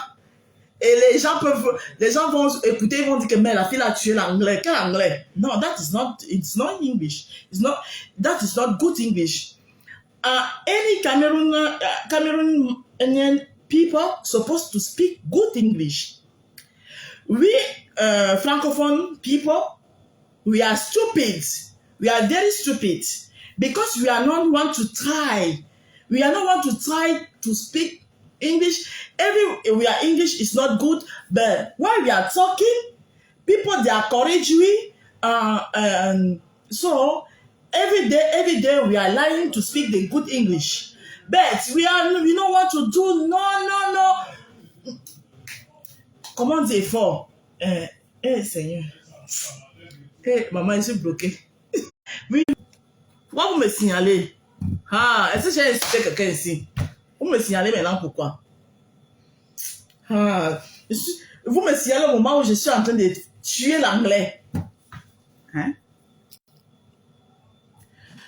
et les gens vont écouter, ils vont dire que mais la fille a tué l'anglais. Quel anglais? No, it's not English. That is not good English. Any Cameroonian people supposed to speak good English. We Francophone people, we are stupid. We are very stupid because we are not want to try. We are not want to try to speak English. English is not good, but while we are talking, people they encourage we. So every day we are learning to speak the good English, but we don't want to do no. Comment dire fort? Seigneur. Maman, je suis bloquée. Oui. Pourquoi vous me signalez? Est-ce que j'ai insulté quelqu'un ici? Vous me signalez maintenant pourquoi? Vous me signalez au moment où je suis en train de tuer l'anglais.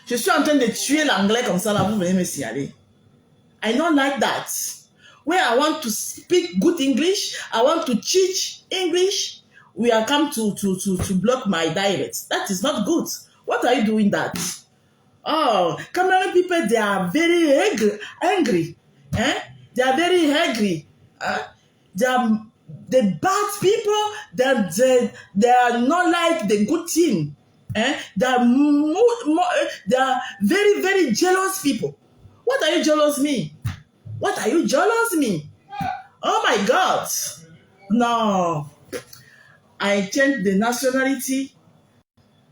Je suis en train de tuer l'anglais comme ça, là, vous venez me signaler. I don't like that. When I want to speak good English, I want to teach English, we are come to block my dialect. That is not good. What are you doing that? Oh, Cameroon people, they are very angry. They are very angry. They are the bad people. They are not like the good thing. They are very, very jealous people. What are you jealous me? What are you jealous me? Oh my God. No. I changed the nationality.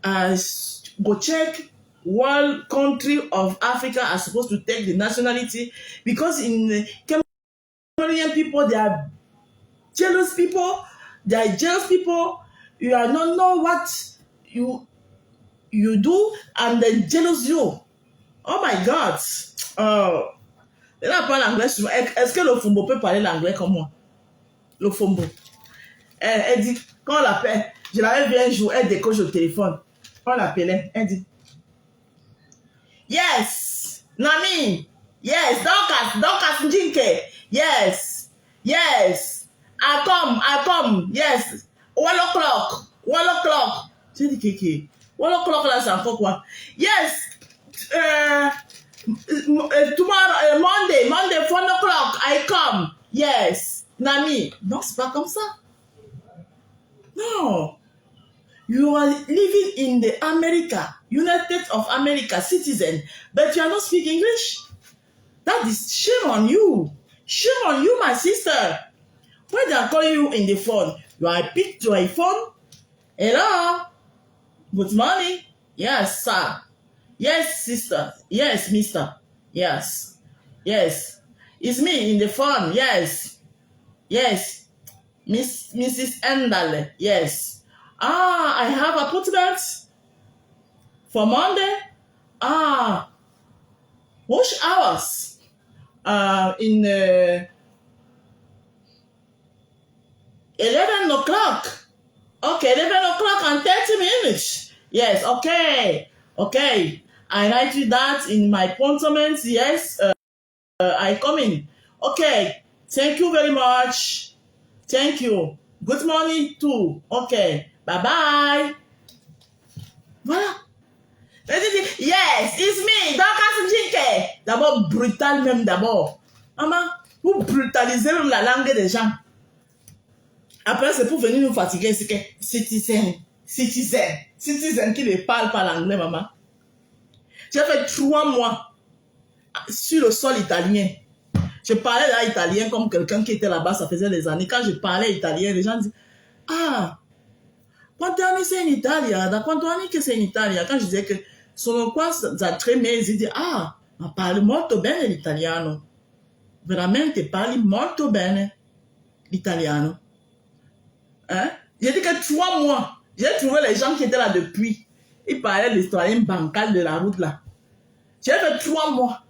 Go check what country of Africa are supposed to take the nationality, because in the Cameroonian people, they are jealous people. They are jealous people. You are not know what you do, and they jealous you. Oh my God. Oh. Elle parle anglais souvent. Est-ce que le Fumbo peut parler l'anglais comme moi? Le Fumbo. Elle dit, quand on l'appelle, je l'avais vu un jour, elle décoche au téléphone. On l'appelait, elle dit, yes, Nami, yes, Dorcas Njinke, yes, I come, yes, 1 o'clock. J'ai dit, Kiki, 1 o'clock là, c'est encore quoi? Yes, tomorrow, Monday, 4 o'clock, I come. Yes, Nami. Non, c'est pas comme ça. No. You are living in the United States of America, citizen, but you are not speaking English. That is shame on you. Shame on you, my sister. When they are calling you in the phone, you pick your phone. Hello? Good morning. Yes, sir. Yes, sister. Yes, mister. Yes. Yes. It's me in the phone. Yes. Yes. Mrs. Endale. Yes. I have appointments for Monday. Which hours? In 11 o'clock. Okay, 11 o'clock and 30 minutes. Yes, okay. Okay. I write you that in my appointments. Yes, I come in. Okay. Thank you very much. Thank you. Good morning too. Okay. Bye-bye. Voilà. Yes, it's me. Dorcas Jinke. D'abord, brutal même d'abord. Maman, vous brutalisez même la langue des gens. Après, c'est pour venir nous fatiguer. C'est que citizen qui ne parle pas l'anglais, maman. J'ai fait 3 mois sur le sol italien. Je parlais là italien comme quelqu'un qui était là-bas, ça faisait des années. Quand je parlais italien, les gens disaient, quanti anni sei in Italia? Da quanto anni che sei in Italia? Quand je disais que sono qua da 3 mesi, ils disaient, ma parli molto bene l'italiano. Veramente parli molto bene l'italiano. Hein? J'ai dit que 3 mois, j'ai trouvé les gens qui étaient là depuis. Ils parlaient l'italien bancal de la route là. J'ai fait 3 mois.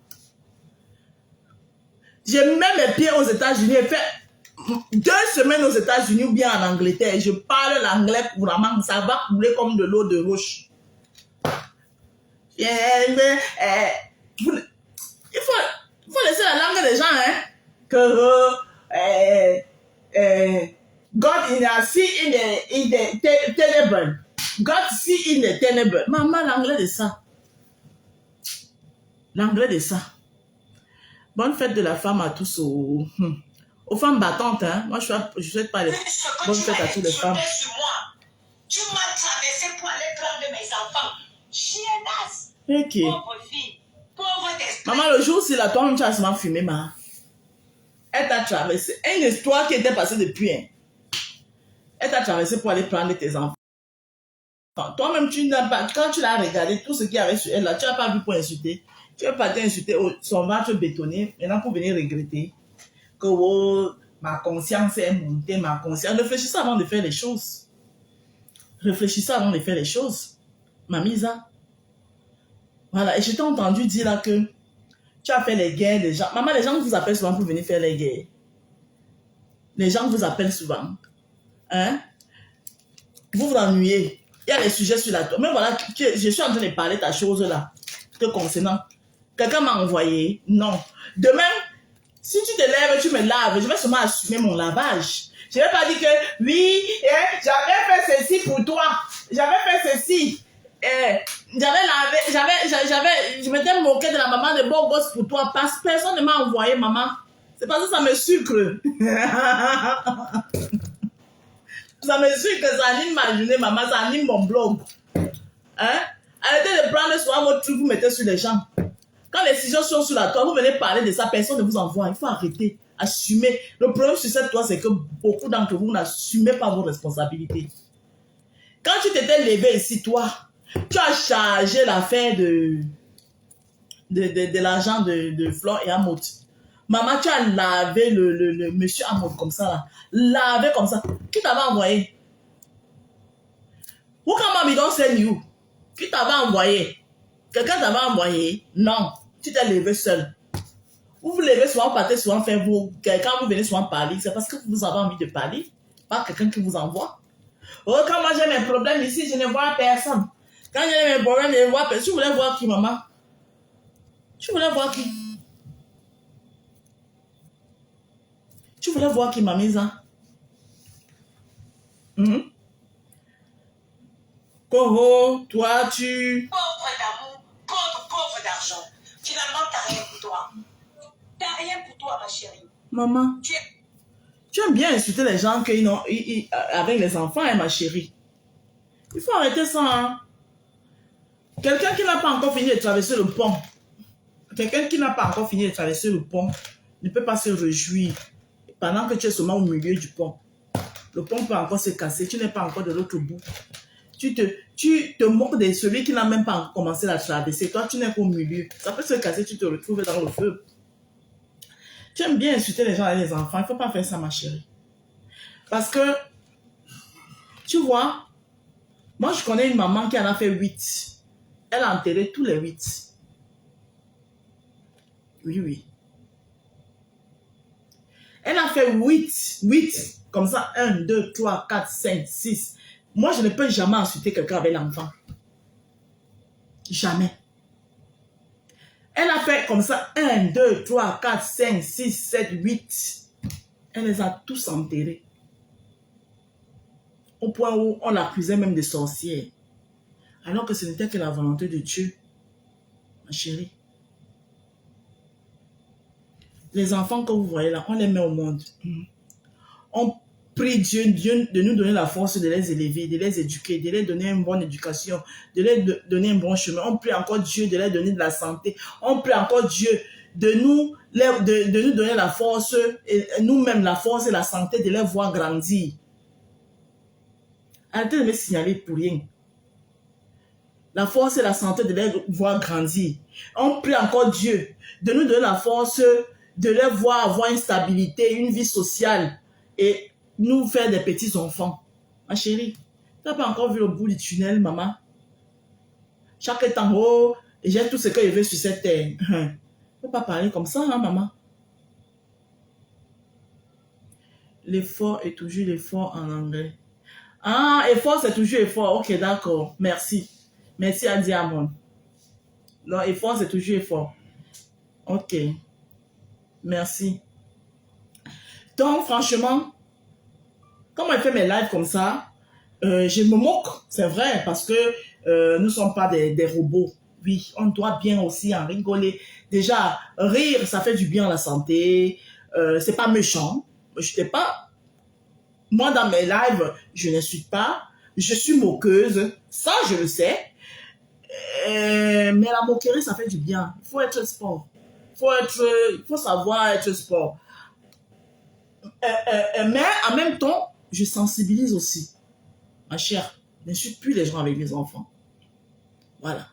J'ai mis mes pieds aux États-Unis et fait 2 semaines aux États-Unis ou bien en Angleterre. Je parle l'anglais couramment, ça va couler comme de l'eau de roche. Il faut laisser la langue des gens, hein. Que God in a see in the tenable. God see in the tenable. Maman, l'anglais de ça. L'anglais de ça. Bonne fête de la femme à tous aux femmes battantes, hein. Moi, je souhaite pas les bonnes fêtes à toutes les femmes. Tu m'as traversé pour aller prendre mes enfants. Chiennasse. Ok. Pauvre fille. Pauvre esprit. Maman, le jour, c'est la toi, tu as souvent fumé, ma. Elle t'a traversé. Une histoire qui était passée depuis, hein. Elle t'a traversé pour aller prendre tes enfants. Toi-même, tu n'as pas, quand tu l'as regardé, tout ce qu'il y avait sur elle là, tu n'as pas vu pour insulter. Tu n'as pas insulté son ventre bétonné, maintenant pour venir regretter que ma conscience est montée, ma conscience. Réfléchissez avant de faire les choses. Réfléchissez avant de faire les choses. Mamisa. Voilà, et je t'ai entendu dire là que tu as fait les guerres des gens. Maman, les gens vous appellent souvent pour venir faire les guerres. Les gens vous appellent souvent. Hein? Vous vous ennuyez. Il y a des sujets sur la toile. Mais voilà, je suis en train de parler de ta chose là. Te concernant. Quelqu'un m'a envoyé. Non. Demain, si tu te lèves, tu me laves. Je vais seulement assumer mon lavage. Je ne vais pas dire que oui, j'avais fait ceci pour toi. J'avais fait ceci. J'avais lavé, je m'étais moqué de la maman de beau gosse pour toi. Parce que personne ne m'a envoyé, maman. C'est parce que ça me sucre. Ça me sucre, ça anime ma journée, maman. Ça anime mon blog. Hein? Arrêtez de prendre soin votre truc, vous mettez sur les gens. Quand les sujets sont sur la toile, vous venez parler de ça, personne ne vous envoie. Il faut arrêter, assumer. Le problème sur cette toile, c'est que beaucoup d'entre vous n'assumez pas vos responsabilités. Quand tu t'étais levé ici, toi, tu as chargé l'affaire de l'argent de Flore et Amot. Maman, tu as lavé le monsieur Amot comme ça, là. Lavé comme ça. Qui t'avait envoyé? Who come me don't send you? Qui t'avait envoyé? Quelqu'un t'avait envoyé? Non. Tu t'es levé seul. Vous vous levez souvent, partez souvent faire vos... Quand vous venez souvent parler, c'est parce que vous avez envie de parler. Pas quelqu'un qui vous envoie. Oh, quand moi j'ai mes problèmes ici, je ne vois personne. Quand j'ai mes problèmes, je ne vois personne. Tu voulais voir qui, maman? Tu voulais voir qui? Tu voulais voir qui, mamisa? Coro, toi, tu... Pauvre d'amour, pauvre d'argent. Finalement, t'as rien pour toi. T'as rien pour toi, ma chérie. Maman, tu aimes bien insulter les gens avec les enfants, hein, ma chérie. Il faut arrêter ça, hein. Quelqu'un qui n'a pas encore fini de traverser le pont. Quelqu'un qui n'a pas encore fini de traverser le pont. ne peut pas se réjouir pendant que tu es seulement au milieu du pont. Le pont peut encore se casser, tu n'es pas encore de l'autre bout. Tu te moques de celui qui n'a même pas encore commencé à traverser. Toi, tu n'es qu'au milieu. Ça peut se casser, tu te retrouves dans le feu. Tu aimes bien insulter les gens et les enfants. Il ne faut pas faire ça, ma chérie. Parce que, tu vois, moi, je connais une maman qui en a fait 8. Elle a enterré tous les 8. Oui, oui. Elle a fait 8. Comme ça, 1, 2, 3, 4, 5, 6. Moi, je ne peux jamais insulter quelqu'un avec l'enfant. Jamais. Elle a fait comme ça 1, 2, 3, 4, 5, 6, 7, 8. Elle les a tous enterrés. Au point où on l'accusait même de sorcière. Alors que ce n'était que la volonté de Dieu. Ma chérie. Les enfants que vous voyez là, on les met au monde. On prie Dieu de nous donner la force de les élever, de les éduquer, de les donner une bonne éducation, de les donner un bon chemin. On prie encore Dieu de leur donner de la santé. On prie encore Dieu de nous donner la force, et nous-mêmes la force et la santé de les voir grandir. Arrêtez de me signaler pour rien. La force et la santé de les voir grandir. On prie encore Dieu de nous donner la force de les voir avoir une stabilité, une vie sociale et nous faire des petits enfants. Ma chérie, tu n'as pas encore vu le bout du tunnel, maman? Chaque temps, oh, j'ai tout ce que je veux sur cette terre. Il ne faut pas parler comme ça, hein, maman. L'effort est toujours l'effort en anglais. Ah, effort, c'est toujours effort. Ok, d'accord. Merci. Merci à Diamond. Non, effort, c'est toujours effort. Ok. Merci. Donc, franchement, quand elle fait mes lives comme ça, je me moque, c'est vrai, parce que nous ne sommes pas des robots. Oui, on doit bien aussi en rigoler. Déjà, rire, ça fait du bien à la santé. C'est pas méchant. Je sais pas. Moi, dans mes lives, je n'insulte pas. Je suis moqueuse. Ça, je le sais. Mais la moquerie, ça fait du bien. Il faut être sport. Il faut savoir être sport. Mais en même temps, je sensibilise aussi. Ma chère, n'insulte plus les gens avec les enfants. Voilà.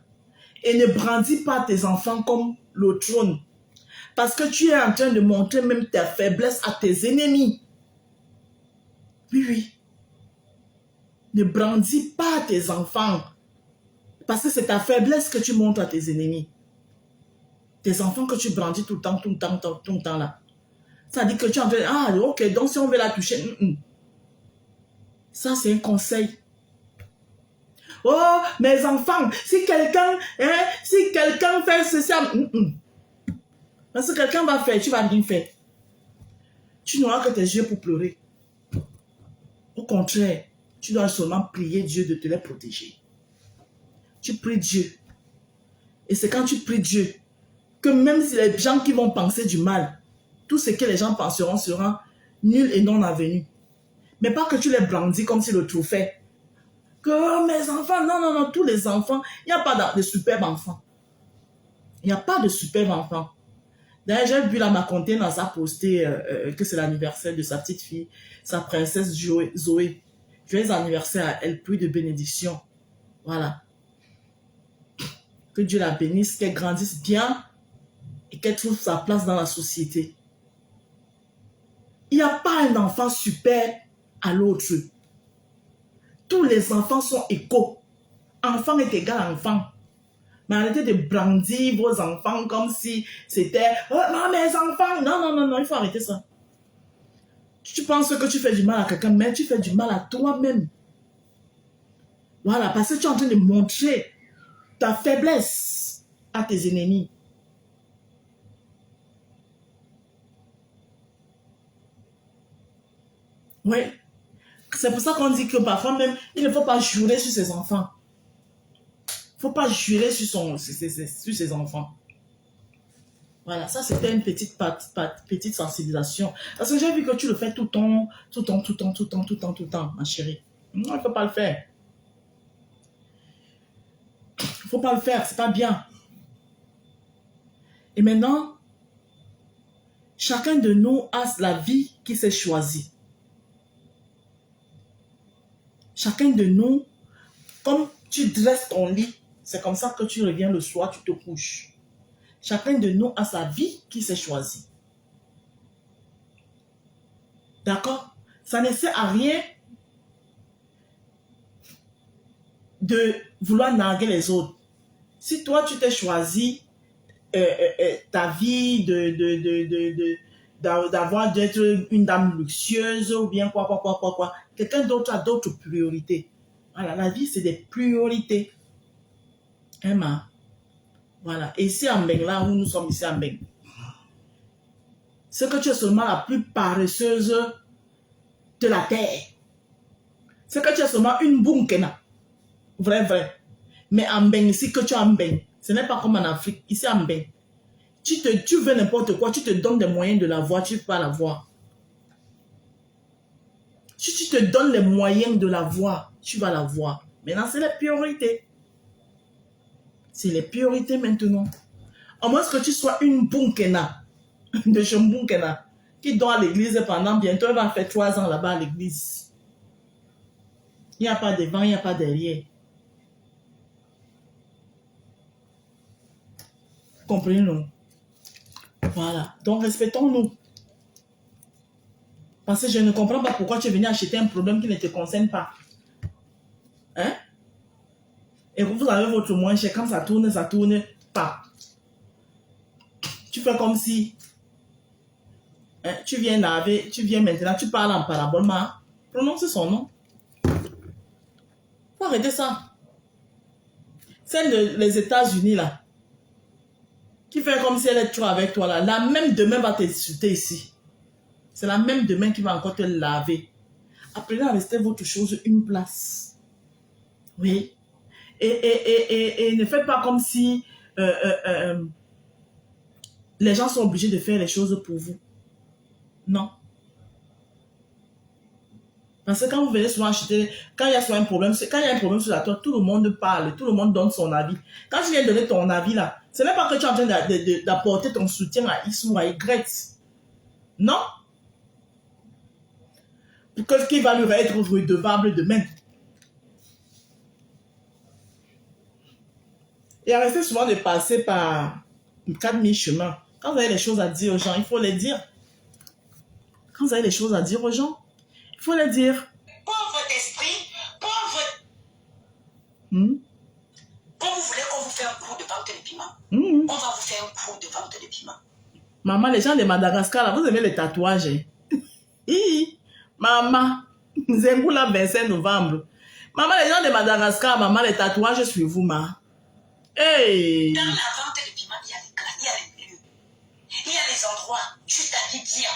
Et ne brandis pas tes enfants comme le trône. Parce que tu es en train de montrer même ta faiblesse à tes ennemis. Oui, oui. Ne brandis pas tes enfants. Parce que c'est ta faiblesse que tu montres à tes ennemis. Tes enfants que tu brandis tout le temps là. Ça dit que tu es en train de... Ah, ok, donc si on veut la toucher... Ça, c'est un conseil. Oh, mes enfants, si quelqu'un fait ceci... Parce que quelqu'un va faire, tu vas rien faire. Tu n'auras que tes yeux pour pleurer. Au contraire, tu dois seulement prier Dieu de te les protéger. Tu pries Dieu. Et c'est quand tu pries Dieu que même si les gens qui vont penser du mal, tout ce que les gens penseront sera nul et non avenu. Mais pas que tu les brandis comme si le trophée. Que oh, mes enfants, non, tous les enfants, il n'y a pas de superbes enfants. Il n'y a pas de superbes enfants. D'ailleurs, j'ai vu la Macontaine, ça a posté que c'est l'anniversaire de sa petite fille, sa princesse Zoé. Joyeux anniversaire à elle, pluie de bénédictions. Voilà. Que Dieu la bénisse, qu'elle grandisse bien et qu'elle trouve sa place dans la société. Il n'y a pas un enfant super à l'autre. Tous les enfants sont égaux. Enfant est égal à enfant. Mais arrêtez de brandir vos enfants comme si c'était « Oh non, mes enfants !» Non, il faut arrêter ça. Tu penses que tu fais du mal à quelqu'un, mais tu fais du mal à toi-même. Voilà, parce que tu es en train de montrer ta faiblesse à tes ennemis. Oui. C'est pour ça qu'on dit que parfois même, il ne faut pas jurer sur ses enfants. Il ne faut pas jurer sur ses enfants. Voilà, ça c'était une petite sensibilisation. Parce que j'ai vu que tu le fais tout le temps, ma chérie. Non, il ne faut pas le faire. Il ne faut pas le faire, c'est pas bien. Et maintenant, Chacun de nous a la vie qui s'est choisie. Chacun de nous, comme tu dresses ton lit, c'est comme ça que tu reviens le soir, tu te couches. Chacun de nous a sa vie qui s'est choisie. D'accord? Ça ne sert à rien de vouloir narguer les autres. Si toi, tu t'es choisi ta vie d'avoir d'être une dame luxueuse ou bien quoi. Quelqu'un d'autre a d'autres priorités. Voilà, la vie, c'est des priorités. Emma. Voilà. Et ici en Beng, où nous sommes ici en Beng, c'est que tu es seulement la plus paresseuse de la terre. C'est que tu es seulement une bunkena. Vrai. Mais en Beng, ici que tu es en Beng, ce n'est pas comme en Afrique. Ici en Beng, tu veux n'importe quoi, tu te donnes des moyens de la voir, tu ne peux pas la voir. Si tu te donnes les moyens de la voir, tu vas la voir. Maintenant, c'est les priorités. C'est les priorités maintenant. À moins que tu sois une bunkena, de chez Bunkena, qui dort à l'église pendant bientôt, elle va faire 3 ans là-bas à l'église. Il n'y a pas devant, il n'y a pas derrière. Comprenez-nous? Voilà. Donc, respectons-nous. Parce que je ne comprends pas pourquoi tu es venu acheter un problème qui ne te concerne pas. Hein? Et vous avez votre moins cher. Quand ça tourne pas. Tu fais comme si hein, tu viens laver, tu viens maintenant, tu parles en parabole, mais prononce son nom. Faut arrêter ça. Celle des États-Unis là, qui fait comme si elle est trop avec toi là, la même demain va t'insulter ici. C'est la même demain qui va encore te laver. Apprenez à rester votre chose une place. Oui. Et ne faites pas comme si les gens sont obligés de faire les choses pour vous. Non. Parce que quand vous venez souvent acheter, quand il y a soit un problème, quand il y a un problème sur la toile, tout le monde parle, tout le monde donne son avis. Quand tu viens donner ton avis là, ce n'est pas que tu es en train d'apporter ton soutien à X ou à Y. Non. Parce qu'il va lui être redevable demain. Et arrêtez souvent de passer par 4000 chemins. Quand vous avez des choses à dire aux gens, il faut les dire. Quand vous avez des choses à dire aux gens, il faut les dire. Pauvre d'esprit, pauvre. Quand vous voulez qu'on vous fasse un coup de vente de piment, on va vous faire un coup de vente de piment. Maman, les gens de Madagascar, là, vous aimez les tatouages. Maman, Zengula 25 novembre. Maman, les gens de Madagascar, maman, les tatouages sur vous, ma. Hey. Dans la vente de piment, il y a les lieux. Il y a les endroits. Tu t'habilles bien.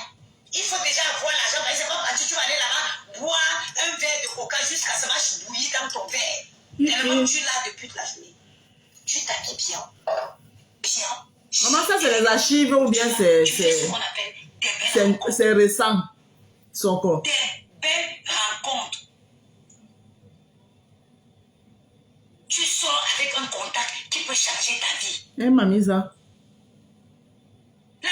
Il faut déjà avoir l'argent. C'est pas quand tu vas aller là-bas, boire un verre de coca jusqu'à ce que bouillir dans ton verre. Tellement tu l'as depuis toute la journée. Tu t'habilles bien. Bien. Maman, ça c'est les archives ou bien c'est récent. Soko. Des belles rencontres. Tu sors avec un contact qui peut changer ta vie. Mamisa. La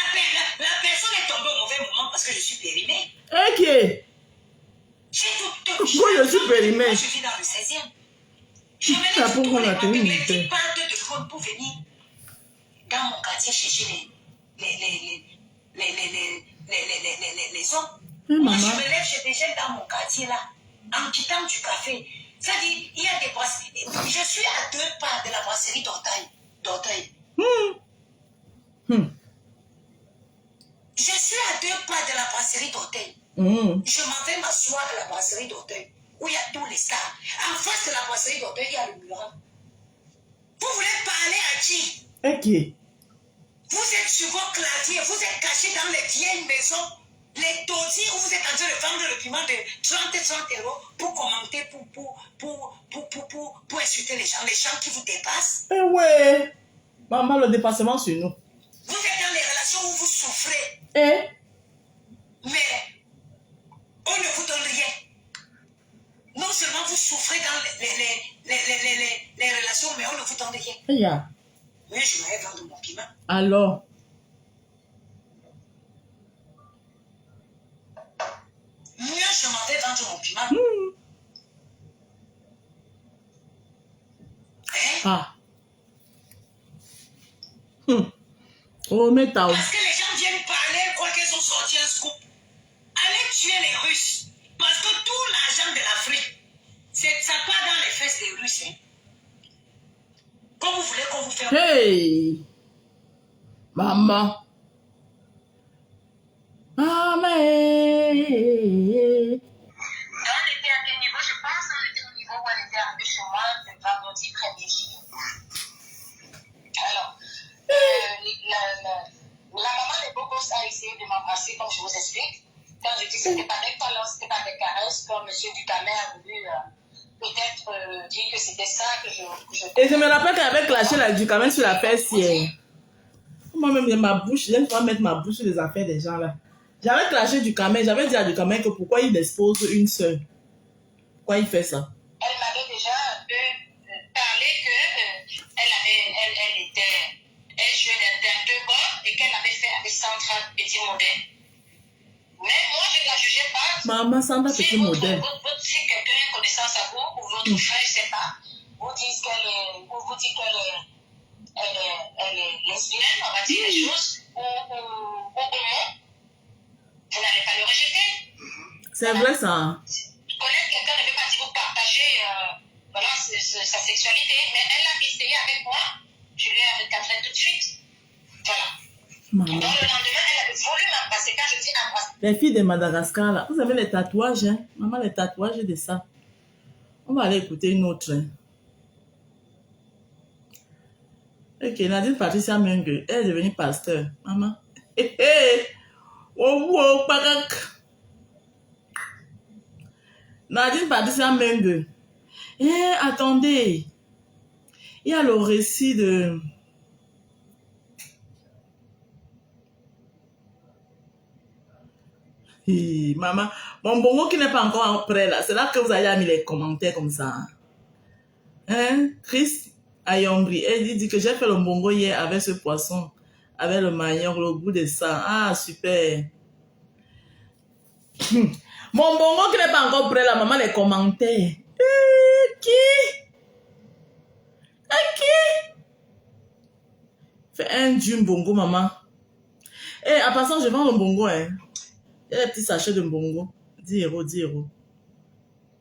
personne est tombée au mauvais moment parce que je suis périmée. Ok. Pourquoi je suis périmée? Moi, je vis dans le 16e. Je venais de tous les 10 parts de route pour venir dans mon quartier chercher les hommes. Moi, je me lève, je déjeune dans mon quartier là, en quittant du café. C'est-à-dire, il y a des brasseries. Je suis à 2 pas de la brasserie d'Auteuil. Je suis à 2 pas de la brasserie d'Auteuil. Je m'en vais m'asseoir à la brasserie d'Auteuil, où il y a tous les stars. En face de la brasserie d'Auteuil, il y a le mural. Vous voulez parler à qui? Ok. Vous êtes sur vos claviers, vous êtes cachés dans les vieilles maisons, les dossiers où vous êtes en train de vendre le piment de 30 € pour commenter, pour insulter les gens qui vous dépassent. Eh ouais. Maman, le dépassement sur nous. Vous êtes dans les relations où vous souffrez. Eh? Mais on ne vous donne rien. Non seulement vous souffrez dans les relations, mais on ne vous donne rien. Yeah. Mais je m'avais vendu mon piment. Alors? je m'en vais vendre mon piment. Ah. Oh, mais t'as... Parce que les gens viennent parler, croient qu'ils ont sorti un scoop. Allez tuer les Russes. Parce que tout l'argent de l'Afrique, ça part dans les fesses des Russes. Hein. Comme vous voulez qu'on vous fasse. Hey! Maman! Maman! On était à quel niveau? Je pense qu'on était au niveau où on était arrivé chez moi le vendredi 1er juillet. Alors, la maman des Bogos a essayé de m'embrasser, comme je vous explique. Quand je dis que c'était pas des câlins, c'était pas des caresses, comme M. Ducamet a voulu peut-être dire que c'était ça que je... Et je me rappelle qu'avec clashé la Ducamet sur la fesse hier. Moi-même, ma bouche, j'aime pas mettre ma bouche sur les affaires des gens là. J'avais clashé Ducamet, j'avais dit à Ducamet que pourquoi il expose une seule. Pourquoi il fait ça? Elle m'avait déjà un peu parlé elle jouait dans deux bords et qu'elle avait fait avec Sandra Petit Modèle. Mais moi, je ne la jugeais pas. Maman, Sandra Petit Modèle. Si quelqu'un a connaissance à vous, ou votre frère, je ne sais pas, vous dit qu'elle est lesbienne, on va dire les choses, ou non, vous n'allez pas le rejeter. C'est vrai ça. Connaître quelqu'un ne veut pas dire vous partager sa sexualité, mais elle a essayé avec moi, je lui ai recadré tout de suite. Voilà. Maman. Donc le lendemain, elle avait voulu m'embrasser. Quand je dis embrasser. Les filles de Madagascar là, vous avez les tatouages, hein? Maman, les tatouages de ça. On va aller écouter une autre. Hein. Ok, Nadine Patricia Mengue, elle est devenue pasteur. Maman. Hé, hé! Oh, oh, pagak! Nadine Patricia Mengue. Eh, attendez. Il y a le récit de... Hi, maman. Mon bongo qui n'est pas encore prêt là. C'est là que vous avez mis les commentaires comme ça. Hein? Chris Ayombri, elle dit que j'ai fait le bongo hier avec ce poisson. Avec le maillot, le goût de ça. Ah, super. Mon bongo qui n'est pas encore prêt là, maman, les commentaires. Qui? Qui? Fais un dune bongo, maman. Eh, en passant, je vends le bongo, hein. Il y a des petits sachets de bongo. 10 euros, 10 euros.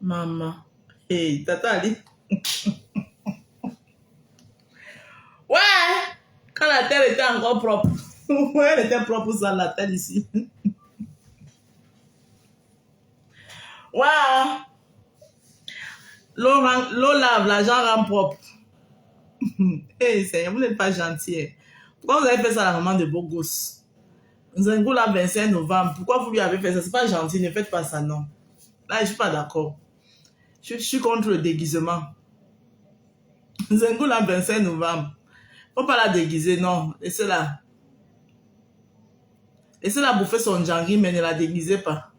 Maman. Hey, tata Ali. Ouais! Quand la terre était encore propre. Ouais, elle était propre ça, la terre ici. Ouais! L'eau lave, l'argent rend propre. Hey, Seigneur, vous n'êtes pas gentil. Pourquoi vous avez fait ça à la maman de beaux gosses? Zengo là, 25 novembre. Pourquoi vous lui avez fait ça? C'est pas gentil, ne faites pas ça, non. Là, je suis pas d'accord. Je suis contre le déguisement. Zengo là, 25 novembre. Faut pas la déguiser, non. Laissez-la. Laissez-la bouffer son jangui, mais ne la déguisez pas.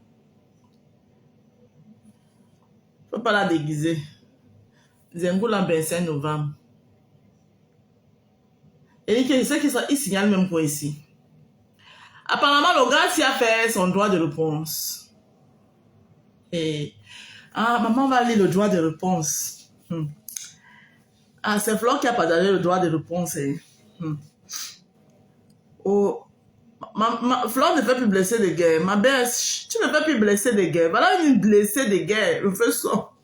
Faut pas la déguiser. Zengo là, 25 novembre. Et je sais qu'il signale même pour ici. Apparemment, le gars s'y a fait son droit de réponse. Et... Ah, maman va lire le droit de réponse. Ah, c'est Flore qui a partagé le droit de réponse. Oh, Flore ne fait plus blesser de guerre. Ma belle, tu ne fais plus blesser de guerre. Voilà une blessée de guerre. Le feu sort.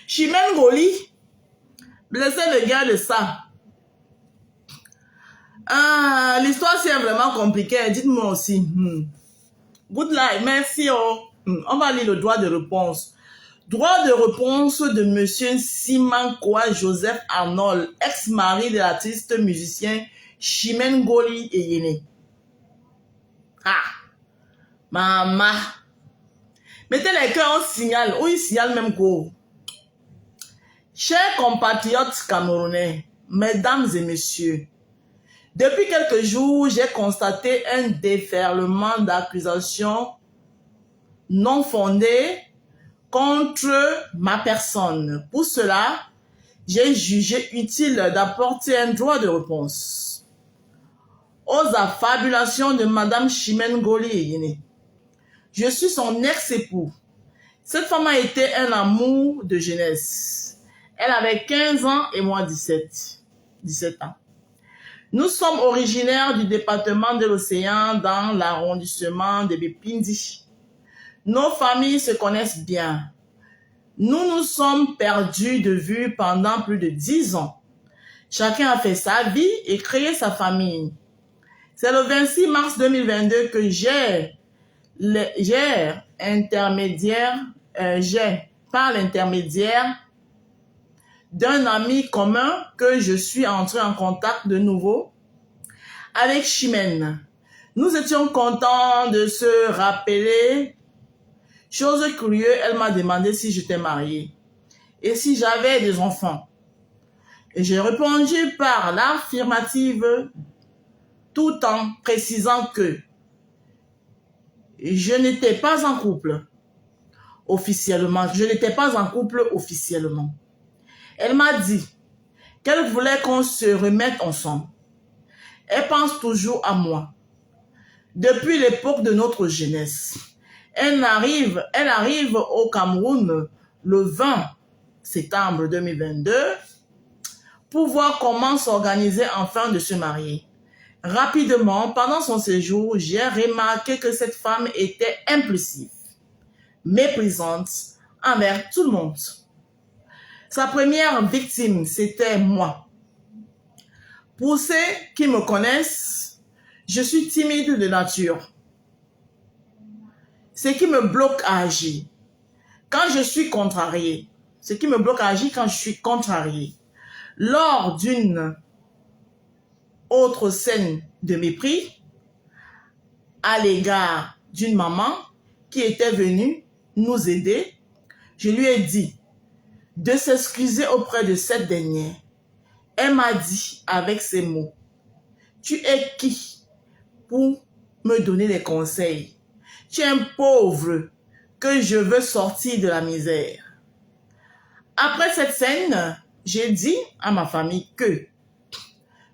Chimène Goli, blessé de guerre de ça. Ah, l'histoire c'est vraiment compliquée. Dites-moi aussi. Good life, merci. Oh. On va lire le droit de réponse. Droit de réponse de monsieur Simankoa Joseph Arnold, ex-mari de l'artiste musicien Chimène Goli Eyene. Ah, maman. Mettez les cœurs en signal, ou il signale même quoi. Chers compatriotes camerounais, mesdames et messieurs, depuis quelques jours, j'ai constaté un déferlement d'accusations non fondées contre ma personne. Pour cela, j'ai jugé utile d'apporter un droit de réponse aux affabulations de Madame Chimène Goli Eyene. Je suis son ex-époux. Cette femme a été un amour de jeunesse. Elle avait 15 ans et moi 17 ans. Nous sommes originaires du département de l'Océan dans l'arrondissement de Bipindi. Nos familles se connaissent bien. Nous nous sommes perdus de vue pendant plus de 10 ans. Chacun a fait sa vie et créé sa famille. C'est le 26 mars 2022 que par l'intermédiaire d'un ami commun que je suis entré en contact de nouveau avec Chimène. Nous étions contents de se rappeler. Chose curieuse, elle m'a demandé si j'étais mariée et si j'avais des enfants. Et j'ai répondu par l'affirmative tout en précisant que je n'étais pas en couple officiellement. Elle m'a dit qu'elle voulait qu'on se remette ensemble. Elle pense toujours à moi. Depuis l'époque de notre jeunesse. Elle arrive au Cameroun le 20 septembre 2022 pour voir comment s'organiser afin de se marier. Rapidement, pendant son séjour, j'ai remarqué que cette femme était impulsive, méprisante envers tout le monde. Sa première victime, c'était moi. Pour ceux qui me connaissent, je suis timide de nature. Ce qui me bloque à agir quand je suis contrariée. Lors d'une autre scène de mépris à l'égard d'une maman qui était venue nous aider, je lui ai dit de s'excuser auprès de cette dernière. Elle m'a dit avec ces mots, « Tu es qui pour me donner des conseils? Tu es un pauvre que je veux sortir de la misère. » Après cette scène, j'ai dit à ma famille que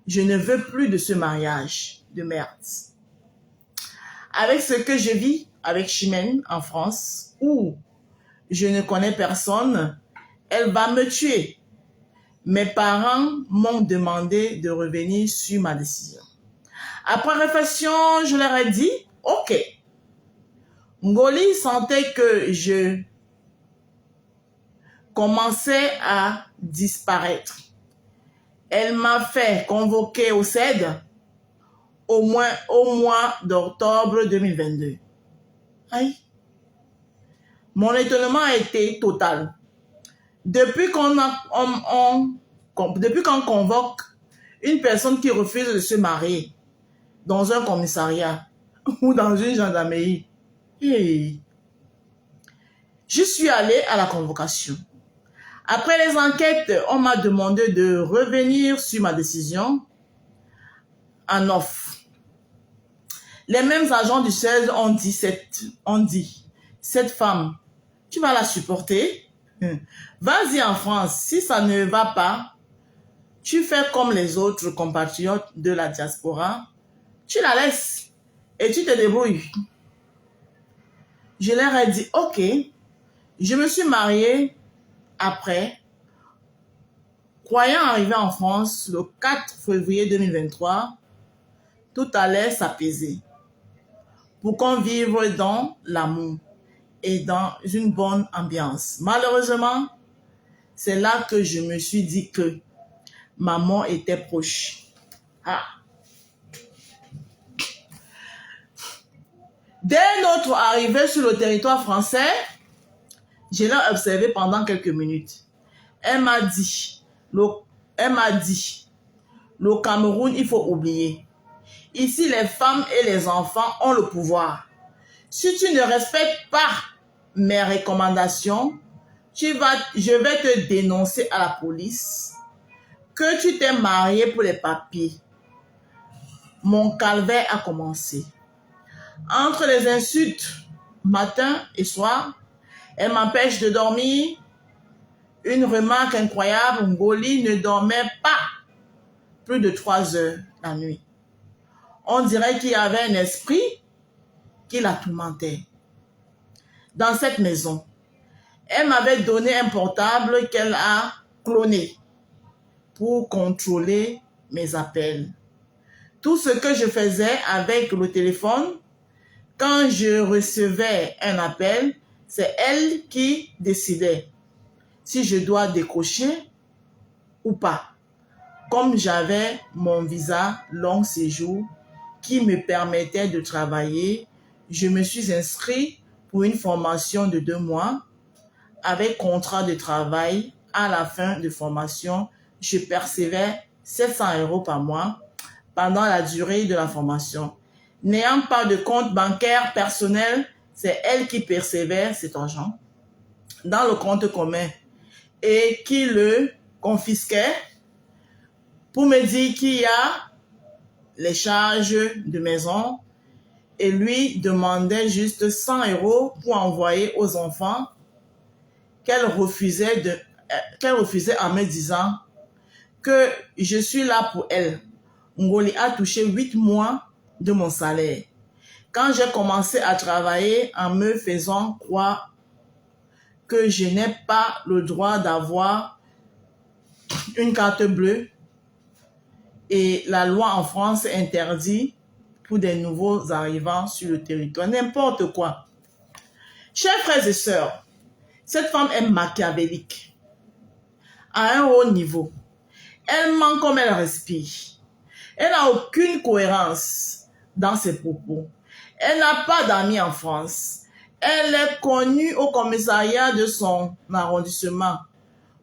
je ne veux plus de ce mariage de merde. Avec ce que je vis avec Chimène en France, où je ne connais personne, elle va me tuer. Mes parents m'ont demandé de revenir sur ma décision. Après réflexion, je leur ai dit, ok. Ngoli sentait que je commençais à disparaître. Elle m'a fait convoquer au CED au mois d'octobre 2022. Aïe. Mon étonnement a été total. Depuis qu'on convoque une personne qui refuse de se marier dans un commissariat ou dans une gendarmerie, je suis allée à la convocation. Après les enquêtes, on m'a demandé de revenir sur ma décision en off. Les mêmes agents du 16 ont dit, cette femme, tu vas la supporter. Vas-y en France, si ça ne va pas, tu fais comme les autres compatriotes de la diaspora, tu la laisses et tu te débrouilles. Je leur ai dit, ok, je me suis mariée après, croyant arriver en France le 4 février 2023, tout allait s'apaiser pour qu'on vive dans l'amour et dans une bonne ambiance. Malheureusement, c'est là que je me suis dit que ma mort était proche. Dès notre arrivée sur le territoire français, je l'ai observé pendant quelques minutes. Elle m'a dit, le Cameroun, il faut oublier. Ici, les femmes et les enfants ont le pouvoir. Si tu ne respectes pas mes recommandations, je vais te dénoncer à la police que tu t'es marié pour les papiers. Mon calvaire a commencé. Entre les insultes, matin et soir, elle m'empêche de dormir. Une remarque incroyable, Ngoli ne dormait pas plus de 3 heures la nuit. On dirait qu'il y avait un esprit qui la tourmentait. dans cette maison. Elle m'avait donné un portable qu'elle a cloné pour contrôler mes appels. Tout ce que je faisais avec le téléphone, quand je recevais un appel, c'est elle qui décidait si je dois décrocher ou pas. Comme j'avais mon visa long séjour qui me permettait de travailler, je me suis inscrite pour une formation de 2 mois avec contrat de travail. À la fin de formation, je percevais 700 € par mois pendant la durée de la formation. N'ayant pas de compte bancaire personnel, c'est elle qui percevait cet argent dans le compte commun et qui le confisquait pour me dire qu'il y a les charges de maison et lui demandait juste 100 € pour envoyer aux enfants qu'elle refusait en me disant que je suis là pour elle. Ngoli a touché 8 mois de mon salaire. Quand j'ai commencé à travailler en me faisant croire que je n'ai pas le droit d'avoir une carte bleue et la loi en France interdit pour des nouveaux arrivants sur le territoire, n'importe quoi. Chers frères et sœurs, cette femme est machiavélique à un haut niveau. Elle ment comme elle respire. Elle n'a aucune cohérence dans ses propos. Elle n'a pas d'amis en France. Elle est connue au commissariat de son arrondissement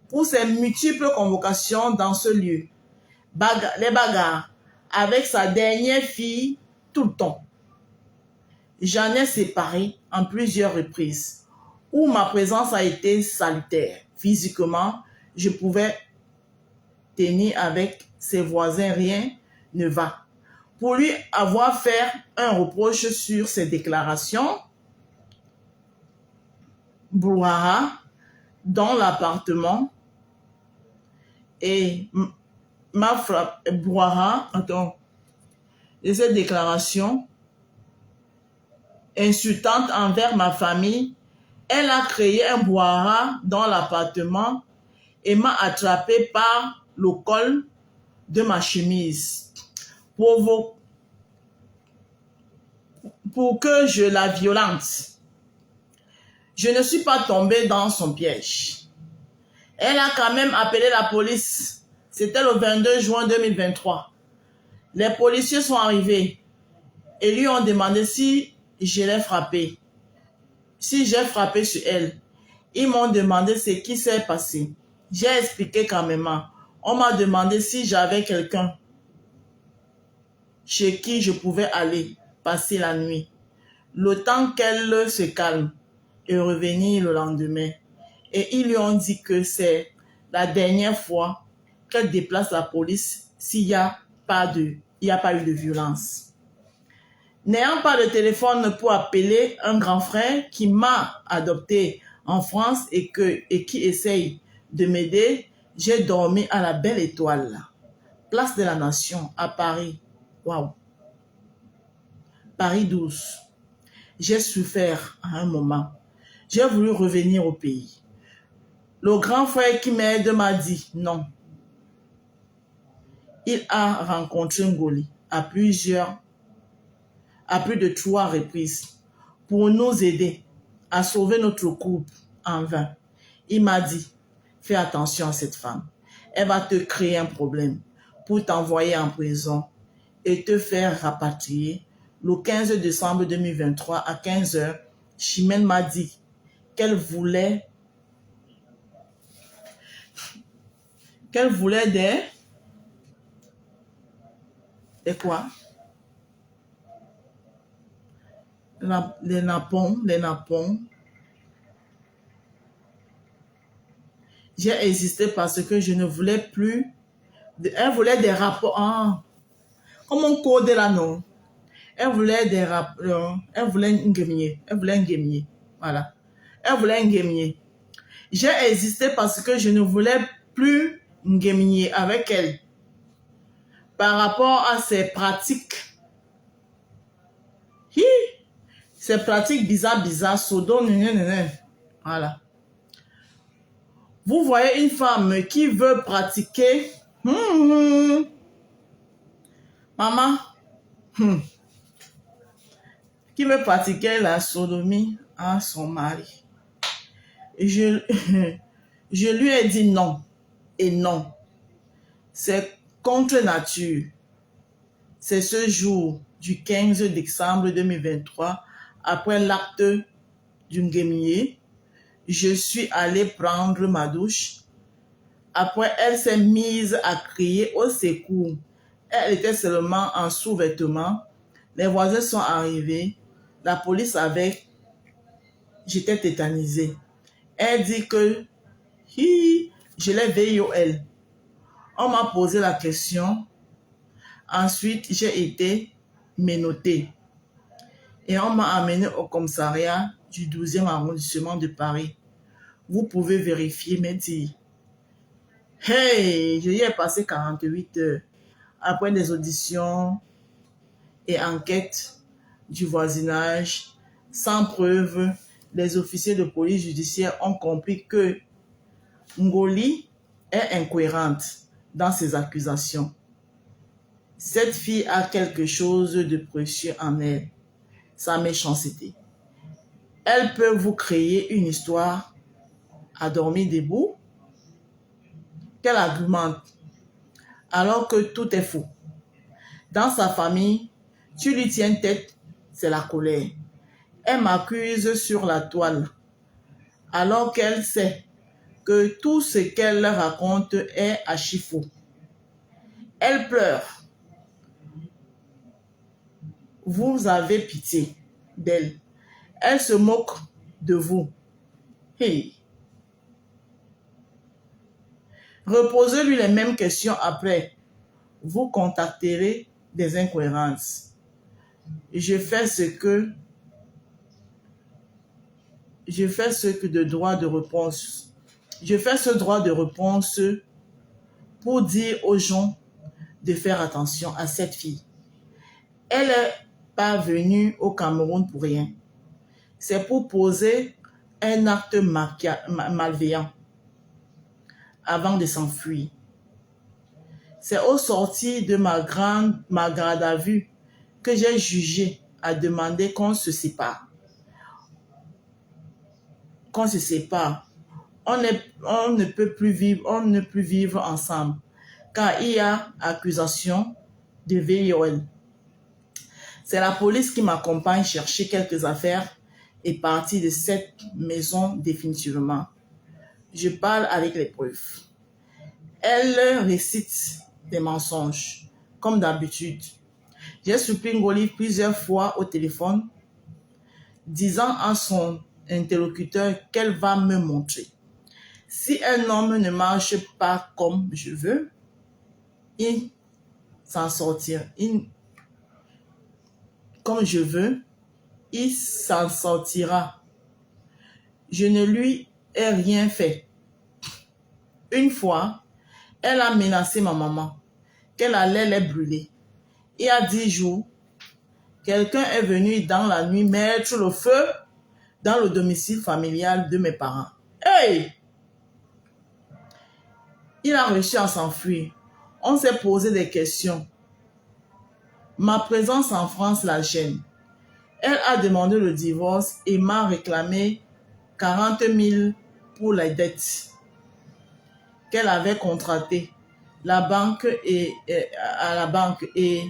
pour ses multiples convocations dans ce lieu. Les bagarres avec sa dernière fille tout le temps. J'en ai séparé en plusieurs reprises où ma présence a été salutaire. Physiquement, je pouvais tenir avec ses voisins, rien ne va. Pour lui avoir fait un reproche sur ses déclarations, brouhaha dans l'appartement et ma frappe brouhaha, et cette déclaration insultante envers ma famille, elle a créé un brouhaha dans l'appartement et m'a attrapé par le col de ma chemise pour que je la violente. Je ne suis pas tombée dans son piège. Elle a quand même appelé la police. C'était le 22 juin 2023. Les policiers sont arrivés et lui ont demandé si je l'ai frappée. Si j'ai frappé sur elle. Ils m'ont demandé ce qui s'est passé. J'ai expliqué calmement. On m'a demandé si j'avais quelqu'un chez qui je pouvais aller passer la nuit. Le temps qu'elle se calme et revenir le lendemain. Et ils lui ont dit que c'est la dernière fois qu'elle déplace la police s'il n'y a pas eu de violence. N'ayant pas de téléphone pour appeler un grand frère qui m'a adopté en France et qui essaye de m'aider, j'ai dormi à la Belle Étoile, place de la Nation, à Paris. Waouh! Paris 12. J'ai souffert à un moment. J'ai voulu revenir au pays. Le grand frère qui m'aide m'a dit non. Il a rencontré Ngoli à plus de 3 reprises pour nous aider à sauver notre couple en vain. Il m'a dit, fais attention à cette femme. Elle va te créer un problème pour t'envoyer en prison et te faire rapatrier. Le 15 décembre 2023 à 15 h, Chimène m'a dit qu'elle voulait des quoi? Les napons. J'ai hésité parce que je ne voulais plus. Elle voulait des rapports. Comme on code là, non. Elle voulait des rapports. Elle voulait un guémier. Voilà. Elle voulait un guémier. J'ai hésité parce que je ne voulais plus un guémier avec elle. Par rapport à ses pratiques. Ces pratiques bizarres, sodo, voilà. Vous voyez une femme qui veut pratiquer, maman, qui veut pratiquer la sodomie à son mari. Je lui ai dit non et non. C'est contre nature. C'est ce jour du 15 décembre 2023, après l'acte du Nguémié, je suis allée prendre ma douche. Après, elle s'est mise à crier au secours. Elle était seulement en sous-vêtements. Les voisins sont arrivés. La police avait... J'étais tétanisée. Elle dit que je l'ai VIOL. On m'a posé la question. Ensuite, j'ai été menottée. Et on m'a amené au commissariat du 12e arrondissement de Paris. Vous pouvez vérifier mes dires. Hey, je y ai passé 48 heures. Après des auditions et enquêtes du voisinage, sans preuve, les officiers de police judiciaire ont compris que Ngoli est incohérente dans ses accusations. Cette fille a quelque chose de précieux en elle, sa méchanceté. Elle peut vous créer une histoire à dormir debout qu'elle argumente alors que tout est faux. Dans sa famille, tu lui tiens tête, c'est la colère. Elle m'accuse sur la toile alors qu'elle sait que tout ce qu'elle raconte est archi faux. Elle pleure. Vous avez pitié d'elle. Elle se moque de vous. Hey. Reposez-lui les mêmes questions après. Vous contacterez des incohérences. Je fais ce que de droit de réponse. Je fais ce droit de réponse pour dire aux gens de faire attention à cette fille. Elle n'est pas venue au Cameroun pour rien. C'est pour poser un acte malveillant avant de s'enfuir. C'est au sortir de ma garde à vue que j'ai jugé à demander qu'on se sépare. Qu'on se sépare. On ne peut plus vivre ensemble car il y a accusation de VIOL. C'est la police qui m'accompagne chercher quelques affaires et partir de cette maison définitivement. Je parle avec les preuves. Elle récite des mensonges, comme d'habitude. J'ai supplié Ngoli plusieurs fois au téléphone, disant à son interlocuteur qu'elle va me montrer. Si un homme ne marche pas comme je veux, il s'en sortira. Comme je veux, il s'en sortira. Je ne lui ai rien fait. Une fois, elle a menacé ma maman qu'elle allait les brûler. Il y a 10 jours, quelqu'un est venu dans la nuit mettre le feu dans le domicile familial de mes parents. Hey! Il a réussi à s'enfuir. On s'est posé des questions. Ma présence en France la gêne. Elle a demandé le divorce et m'a réclamé 40 000 pour les dettes qu'elle avait contractées à la banque et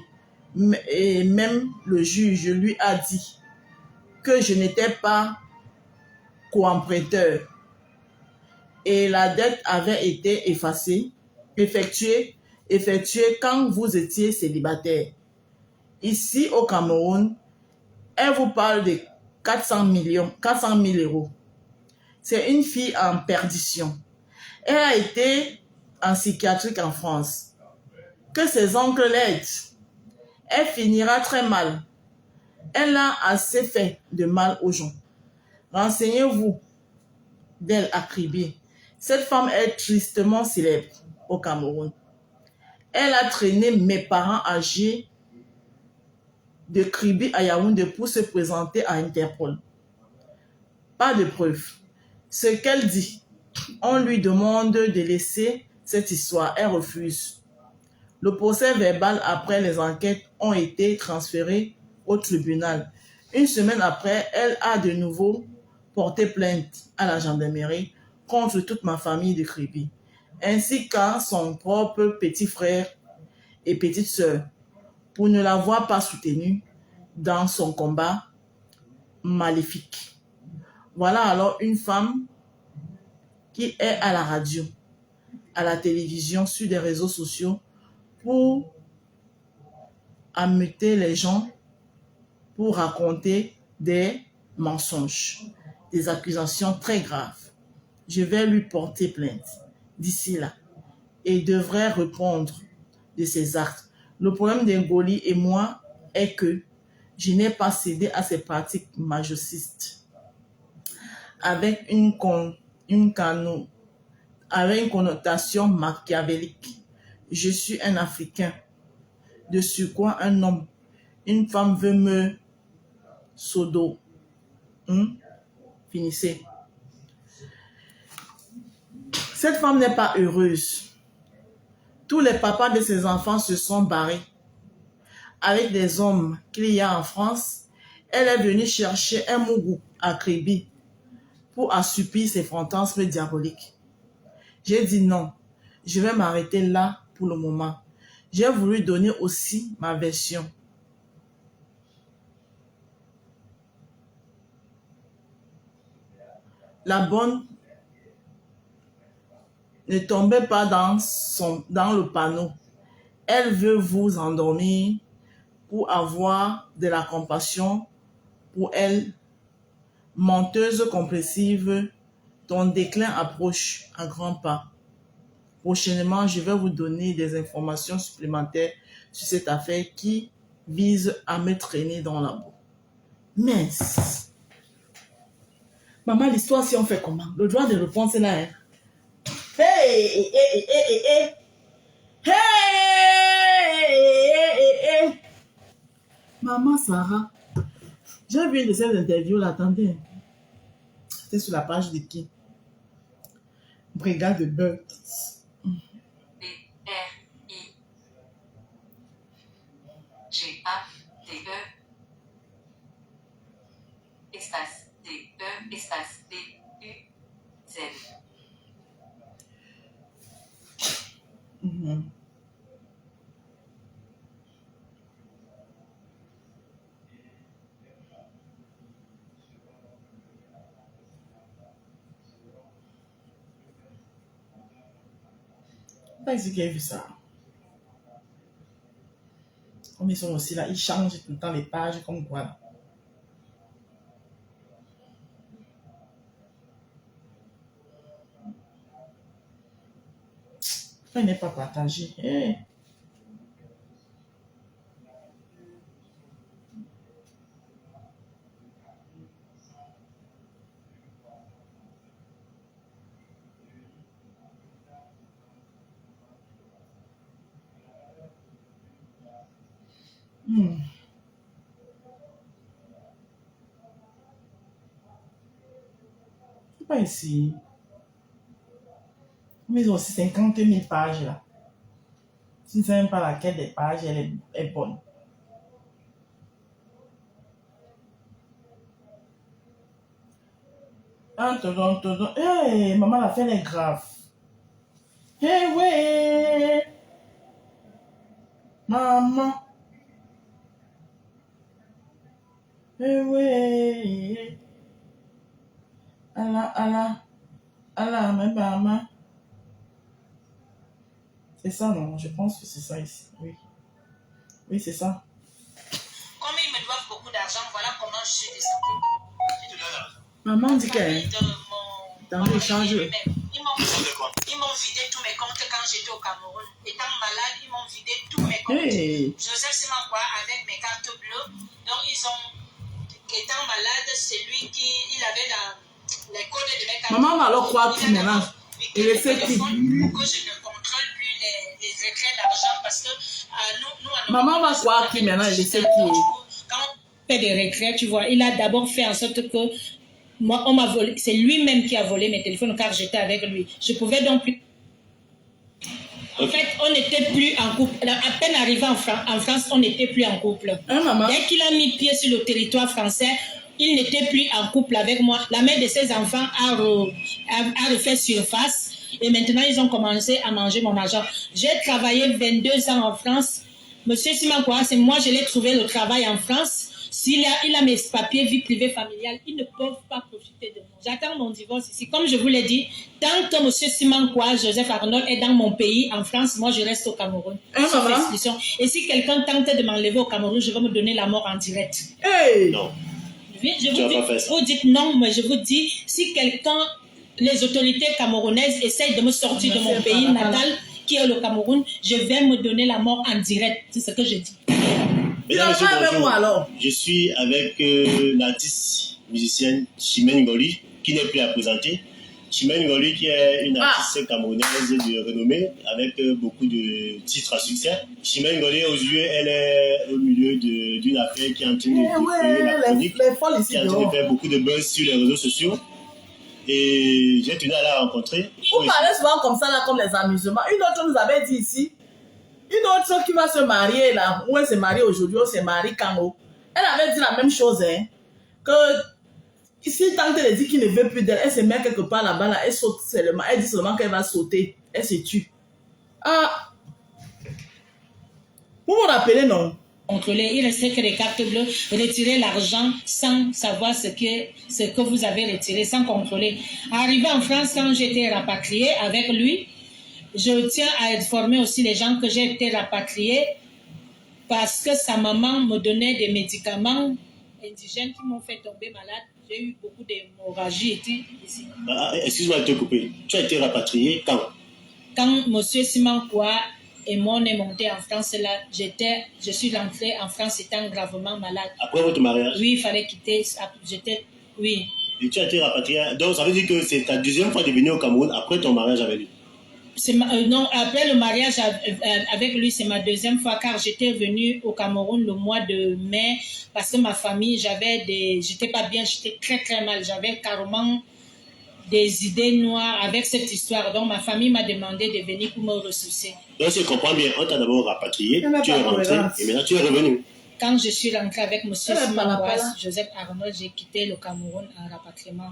même le juge lui a dit que je n'étais pas coemprunteur et la dette avait été effectuée quand vous étiez célibataire. Ici au Cameroun, elle vous parle de 400 000 euros. C'est une fille en perdition. Elle a été en psychiatrique en France. Que ses oncles l'aident. Elle finira très mal. Elle a assez fait de mal aux gens. Renseignez-vous d'elle à Kribi. Cette femme est tristement célèbre au Cameroun. Elle a traîné mes parents âgés de Kribi à Yaoundé pour se présenter à Interpol. Pas de preuves. Ce qu'elle dit, on lui demande de laisser cette histoire. Elle refuse. Le procès verbal après les enquêtes ont été transférés au tribunal. Une semaine après, elle a de nouveau porté plainte à la gendarmerie contre toute ma famille de Kribi, ainsi qu'à son propre petit frère et petite sœur, pour ne l'avoir pas soutenue dans son combat maléfique. Voilà alors une femme qui est à la radio, à la télévision, sur des réseaux sociaux pour ameuter les gens, pour raconter des mensonges, des accusations très graves. Je vais lui porter plainte d'ici là et devrait répondre de ses actes. Le problème d'Ngoli et moi est que je n'ai pas cédé à ces pratiques majocistes avec une connotation machiavélique. Je suis un Africain. De surcroît, un homme. Une femme veut me sodo. Finissez. Cette femme n'est pas heureuse. Tous les papas de ses enfants se sont barrés. Avec des hommes qu'il y a en France, elle est venue chercher un mougou à Kribi pour assoupir ses fantasmes diaboliques. J'ai dit non, je vais m'arrêter là pour le moment. J'ai voulu donner aussi ma version. La bonne ne tombez pas dans le panneau. Elle veut vous endormir pour avoir de la compassion pour elle. Menteuse compulsive, ton déclin approche à grands pas. Prochainement, je vais vous donner des informations supplémentaires sur cette affaire qui vise à me traîner dans la boue. Mince. Maman, l'histoire, si on fait comment? Le droit de réponse est là. Hein? Hey, hey, hey, hey, hey. Hey. Maman Sarah, j'ai vu une de ces interviews là, attendez. C'était sur la page de qui? Brigade de Bird. B-R-I-G-A-D-E espace D-E espace D-U-Z. Pas ici qui a vu ça. Comme ils sont aussi là, ils changent tout le temps les pages comme quoi. Là. Ça n'est pas partagé. Hey. C'est pas ici. Mais ils ont aussi 50 000 pages là. Tu ne sais même pas laquelle des pages elle est bonne. Hey, maman, la fait est grave. Hey, ouais. Maman. Hey, ouais. Allah, mais maman. C'est ça, non? Je pense que c'est ça ici. Oui. Oui, c'est ça. Comme ils me doivent beaucoup d'argent, voilà comment je suis descendue. Maman dit qu'elle dans l'échange. Ils m'ont vidé tous mes comptes quand j'étais au Cameroun. Étant malade, ils m'ont vidé tous mes comptes. Hey. Joseph Simankwa avec mes cartes bleues. Donc, étant malade, c'est lui qui avait les codes de mes cartes. Maman va alors croire qui maintenant. Et le fait qu'il. Pour que je ne contrôle plus les écrits d'argent parce que nous Maman va croire qui maintenant, il sait qui. paix de regret, tu vois. Il a d'abord fait en sorte que moi, on m'a volé. C'est lui-même qui a volé mes téléphones car j'étais avec lui. Je pouvais donc plus. En fait, on n'était plus en couple. À peine arrivé en France, on n'était plus en couple. Maman. Dès qu'il a mis pied sur le territoire français, il n'était plus en couple avec moi. La mère de ses enfants a refait surface et maintenant ils ont commencé à manger mon argent. J'ai travaillé 22 ans en France. Monsieur Simankwa, c'est moi, je l'ai trouvé le travail en France. S'il a mes papiers, vie privée, familiale, ils ne peuvent pas profiter de moi. J'attends mon divorce ici. Comme je vous l'ai dit, tant que M. Simankwa, Joseph Arnold est dans mon pays, en France, moi je reste au Cameroun. Et si quelqu'un tente de m'enlever au Cameroun, je vais me donner la mort en direct. Hey. Non. Oui, vous dites non, mais je vous dis, si quelqu'un, les autorités camerounaises essayent de me sortir de mon pays natal, qui est le Cameroun, je vais me donner la mort en direct. C'est ce que je dis. Mesdames, messieurs, bonjour. Alors. Je suis avec l'artiste musicienne Chimène Ngoli, qui n'est plus à présenter. Chimène Ngoli, qui est une artiste camerounaise de renommée, avec beaucoup de titres à succès. Chimène Ngoli, aujourd'hui, elle est au milieu d'une affaire qui est en train de la chronique, qui est en train de faire beaucoup de buzz sur les réseaux sociaux. Et j'ai tenu à la rencontrer. Vous parlez souvent comme ça, là, comme les amusements. Une autre nous avait dit ici, une autre qui va se marier là, où elle s'est mariée aujourd'hui, on s'est marié quand elle avait dit la même chose, hein, que si tant qu'elle dit qu'il ne veut plus d'elle, elle se met quelque part là-bas, là, elle saute seulement, elle dit seulement qu'elle va sauter, elle se tue. Ah, vous me rappelez, non? Contrôler, il restait que les cartes bleues, retirer l'argent sans savoir ce que vous avez retiré, sans contrôler. Arrivé en France, quand j'ai été rapatriée avec lui, je tiens à informer aussi les gens que j'ai été rapatriée parce que sa maman me donnait des médicaments indigènes qui m'ont fait tomber malade. J'ai eu beaucoup d'hémorragie ici. Excuse-moi de te couper. Tu as été rapatriée quand? Quand M. Simankwa et moi on est monté en France, là, je suis rentrée en France étant gravement malade. Après votre mariage? Oui, il fallait quitter. Oui. Et tu as été rapatriée. Donc ça veut dire que c'est ta deuxième fois de venir au Cameroun après ton mariage avec lui? Non, après le mariage avec lui, c'est ma deuxième fois car j'étais venue au Cameroun le mois de mai parce que ma famille, j'étais pas bien, j'étais très très mal, j'avais carrément des idées noires avec cette histoire. Donc ma famille m'a demandé de venir pour me ressourcer. Donc je comprends bien, on t'a d'abord rapatrié, tu es rentré et maintenant tu es revenu. Quand je suis rentrée avec M. Simankwa, Joseph Arnold, j'ai quitté le Cameroun en rapatriement.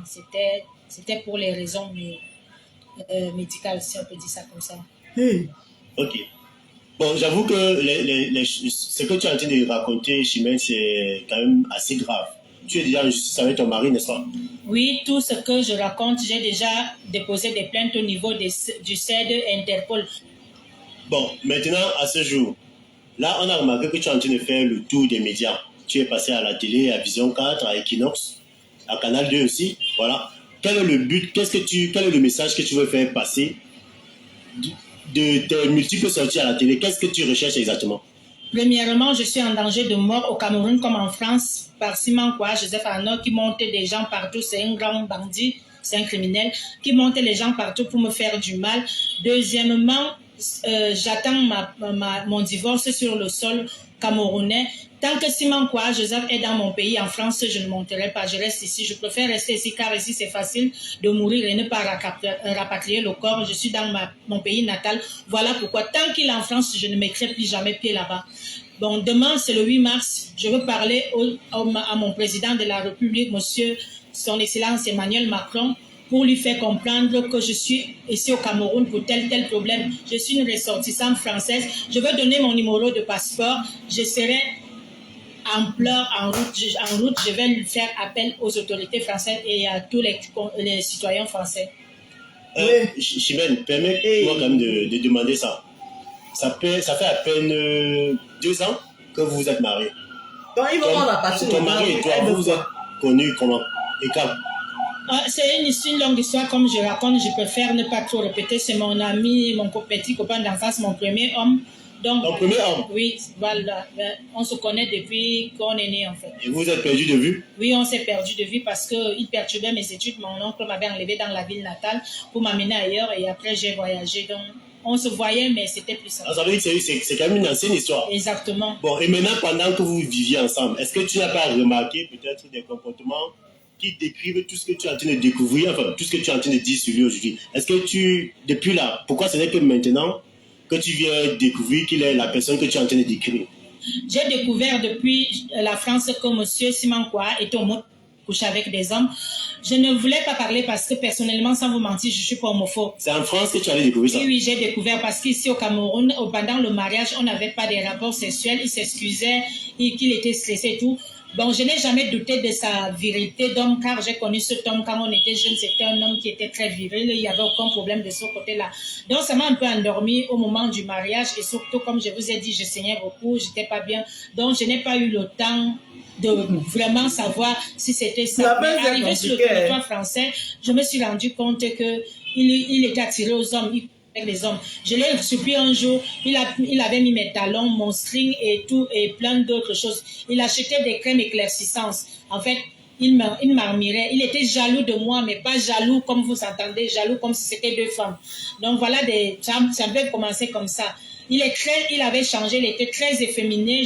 C'était pour les raisons médicales, si on peut dire ça comme ça. Ok. Bon, j'avoue que ce que tu es en train de raconter, Chimène, c'est quand même assez grave. Tu es déjà en justice avec ton mari, n'est-ce pas? Oui, tout ce que je raconte, j'ai déjà déposé des plaintes au niveau du CED Interpol. Bon, maintenant, à ce jour, là, on a remarqué que tu es en train de faire le tour des médias. Tu es passé à la télé, à Vision 4, à Equinox, à Canal 2 aussi, voilà. Quel est le but, quel est le message que tu veux faire passer de tes multiples sorties à la télé? Qu'est-ce que tu recherches exactement? Premièrement, je suis en danger de mort au Cameroun comme en France par Simankwa, Joseph Arnold, qui monte des gens partout. C'est un grand bandit, c'est un criminel, qui monte les gens partout pour me faire du mal. Deuxièmement, j'attends mon divorce sur le sol camerounais. Tant que Simankwa Joseph est dans mon pays, en France, je ne monterai pas. Je reste ici. Je préfère rester ici car ici, c'est facile de mourir et ne pas rapatrier le corps. Je suis dans mon pays natal. Voilà pourquoi, tant qu'il est en France, je ne mettrai plus jamais pied là-bas. Bon, demain, c'est le 8 mars. Je veux parler à mon président de la République, monsieur, son Excellence Emmanuel Macron, pour lui faire comprendre que je suis ici au Cameroun pour tel problème. Je suis une ressortissante française. Je veux donner mon numéro de passeport. Je serai en pleurs, en route, je vais lui faire appel aux autorités françaises et à tous les citoyens français. Chimène, permets-moi quand même de demander ça. Ça fait à peine 2 ans que vous vous êtes mariés. Donc, il va voir la partie. Ton mari et toi, vous vous êtes connus comment et quand? C'est une longue histoire, comme je raconte, je préfère ne pas trop répéter. C'est mon ami, mon petit copain d'enfance, mon premier homme. Donc, ton premier homme? Oui, voilà. On se connaît depuis qu'on est né, en fait. Et vous êtes perdu de vue? Oui, on s'est perdu de vue parce qu'il perturbait mes études. Mon oncle m'avait enlevé dans la ville natale pour m'amener ailleurs et après j'ai voyagé. Donc, On se voyait, mais c'était plus ça. Ça veut dire que c'est quand même une ancienne histoire. Exactement. Bon, et maintenant, pendant que vous viviez ensemble, est-ce que tu n'as pas remarqué peut-être des comportements qui décrivent tout ce que tu es en train de découvrir, enfin, tout ce que tu es en train de dire sur lui aujourd'hui? Est-ce que depuis là, pourquoi ce n'est que maintenant que tu viens découvrir qu'il est la personne que tu es en train de décrire? J'ai découvert depuis la France que M. Simankwa est au monde couché avec des hommes. Je ne voulais pas parler parce que personnellement, sans vous mentir, je ne suis pas homophobe. C'est en France que tu avais découvert ça? Oui, j'ai découvert parce qu'ici au Cameroun, pendant le mariage, on n'avait pas des rapports sexuels. Il s'excusait, qu'il était stressé et tout. Bon, je n'ai jamais douté de sa virilité d'homme car j'ai connu cet homme quand on était jeune. C'était un homme qui était très viril. Il n'y avait aucun problème de ce côté-là. Donc, ça m'a un peu endormi au moment du mariage et surtout, comme je vous ai dit, je saignais beaucoup, j'étais pas bien. Donc, je n'ai pas eu le temps de vraiment savoir si c'était ça. Mais arrivé sur le territoire français, je me suis rendu compte que il était attiré aux hommes. Avec les hommes. Je l'ai surpris un jour, il avait mis mes talons, mon string et tout, et plein d'autres choses. Il achetait des crèmes éclaircissantes. En fait, il m'admirait. Il était jaloux de moi, mais pas jaloux comme vous entendez, jaloux comme si c'était deux femmes. Donc voilà, ça peut commencer comme ça. Il avait changé, il était très efféminé.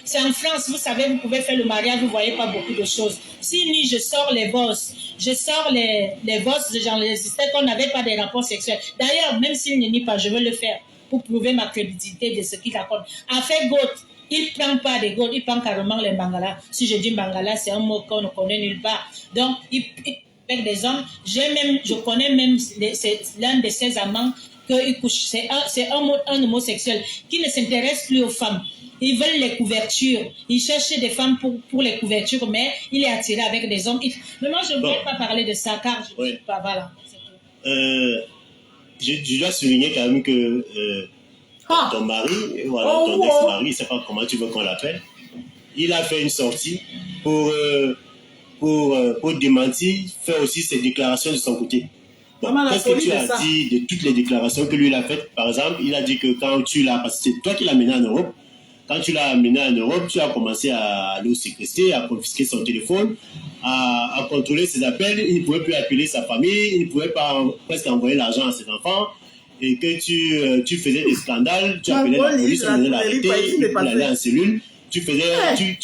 C'est en France, vous savez, vous pouvez faire le mariage, vous voyez pas beaucoup de choses. Si ni je sors les bosses, les bosses, genre les systèmes qu'on n'avait pas des rapports sexuels. D'ailleurs, même s'il ne nie pas, je veux le faire pour prouver ma crédibilité de ce qu'il raconte. En fait, Goth, il ne prend pas des Goth, il prend carrément les Bangala. Si je dis Bangala, c'est un mot qu'on ne connaît nulle part. Donc, il avec des hommes. Je connais même c'est l'un de ses amants qu'il couche. C'est un homosexuel qui ne s'intéresse plus aux femmes. Ils veulent les couvertures. Ils cherchent des femmes pour les couvertures, mais il est attiré avec des hommes. Mais moi, je ne voulais pas parler de ça, car je ne sais pas. Voilà. Je dois souligner quand même que ton mari, voilà, ton ex-mari, je ne sais pas comment tu veux qu'on l'appelle, il a fait une sortie pour démentir, faire aussi ses déclarations de son côté. Qu'est-ce que tu as dit de toutes les déclarations que lui il a faites? Par exemple, il a dit que quand tu l'as, parce que c'est toi qui l'as amené en Europe, quand tu l'as amené en Europe, tu as commencé à aller au séquestrer, à confisquer son téléphone, à contrôler ses appels. Il ne pouvait plus appeler sa famille, il ne pouvait pas presque envoyer l'argent à ses enfants, et que tu faisais des scandales, tu appelais la police, on venait l'arrêter, il allait en cellule. Tu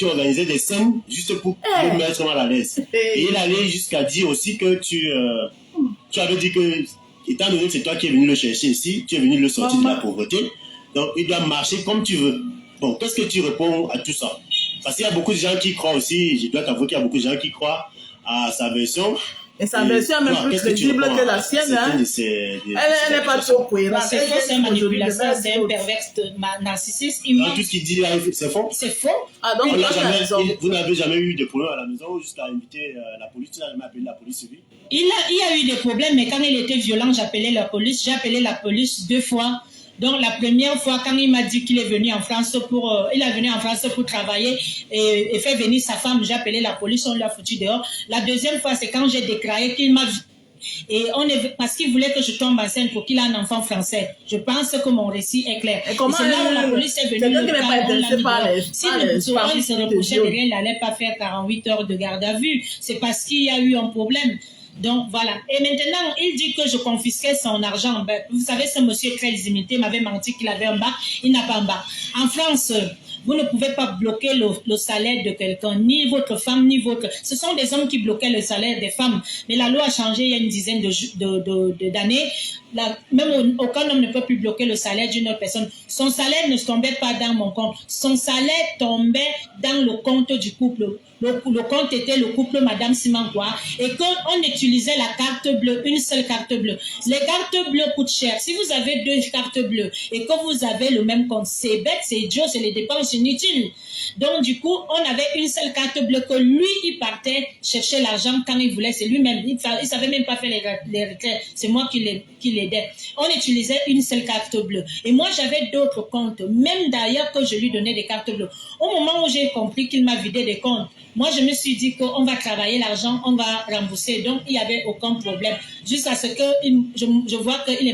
organisais des scènes juste pour le mettre mal à l'aise. Et il allait jusqu'à dire aussi que tu avais dit que, étant donné que c'est toi qui es venu le chercher ici, tu es venu le sortir de la pauvreté, donc il doit marcher comme tu veux. Bon, qu'est-ce que tu réponds à tout ça? Parce qu'il y a beaucoup de gens qui croient aussi, je dois t'avouer qu'il y a beaucoup de gens qui croient à sa version. Et sa version est même plus crédible que la sienne. Hein? Elle n'est pas trop cohérente. C'est faux, c'est un manipulateur, c'est un pervers narcissiste. Tout ce qu'il dit là, c'est faux? C'est faux. Ah, donc, vous n'avez jamais eu de problème à la maison jusqu'à inviter la police? Tu n'as jamais appelé la police sur lui? Il y a eu des problèmes, mais quand il était violent, j'appelais la police. J'ai appelé la police 2 fois. Donc, la première fois, quand il m'a dit qu'il est venu en France pour travailler et faire venir sa femme, j'ai appelé la police, on l'a foutu dehors. La deuxième fois, c'est quand j'ai déclaré qu'il m'a vu. Et parce qu'il voulait que je tombe enceinte pour qu'il ait un enfant français. Je pense que mon récit est clair. Et c'est là où la police est venue le prendre. Si il se reprochait de rien, il n'allait pas faire 48 heures de garde à vue. C'est parce qu'il y a eu un problème. Donc, voilà. Et maintenant, il dit que je confisquais son argent. Ben, vous savez, ce monsieur très limité m'avait menti qu'il avait un bac. Il n'a pas un bac. En France, vous ne pouvez pas bloquer le salaire de quelqu'un, ni votre femme, ni votre... Ce sont des hommes qui bloquaient le salaire des femmes. Mais la loi a changé il y a une dizaine d'années. Même aucun homme ne peut plus bloquer le salaire d'une autre personne. Son salaire ne tombait pas dans mon compte. Son salaire tombait dans le compte du couple. Le compte était le couple Madame Simankwa et qu'on utilisait la carte bleue, une seule carte bleue. Les cartes bleues coûtent cher. Si vous avez 2 cartes bleues et que vous avez le même compte, c'est bête, c'est idiot, c'est les dépenses inutiles. Donc du coup, on avait une seule carte bleue que lui, il partait chercher l'argent quand il voulait. C'est lui-même. Il savait même pas faire les retraits. C'est moi qui l'aidais. On utilisait une seule carte bleue. Et moi, j'avais d'autres comptes. Même d'ailleurs que je lui donnais des cartes bleues. Au moment où j'ai compris qu'il m'a vidé des comptes, moi, je me suis dit qu'on va travailler l'argent, on va rembourser. Donc, il n'y avait aucun problème. Jusqu'à ce que je vois qu'il est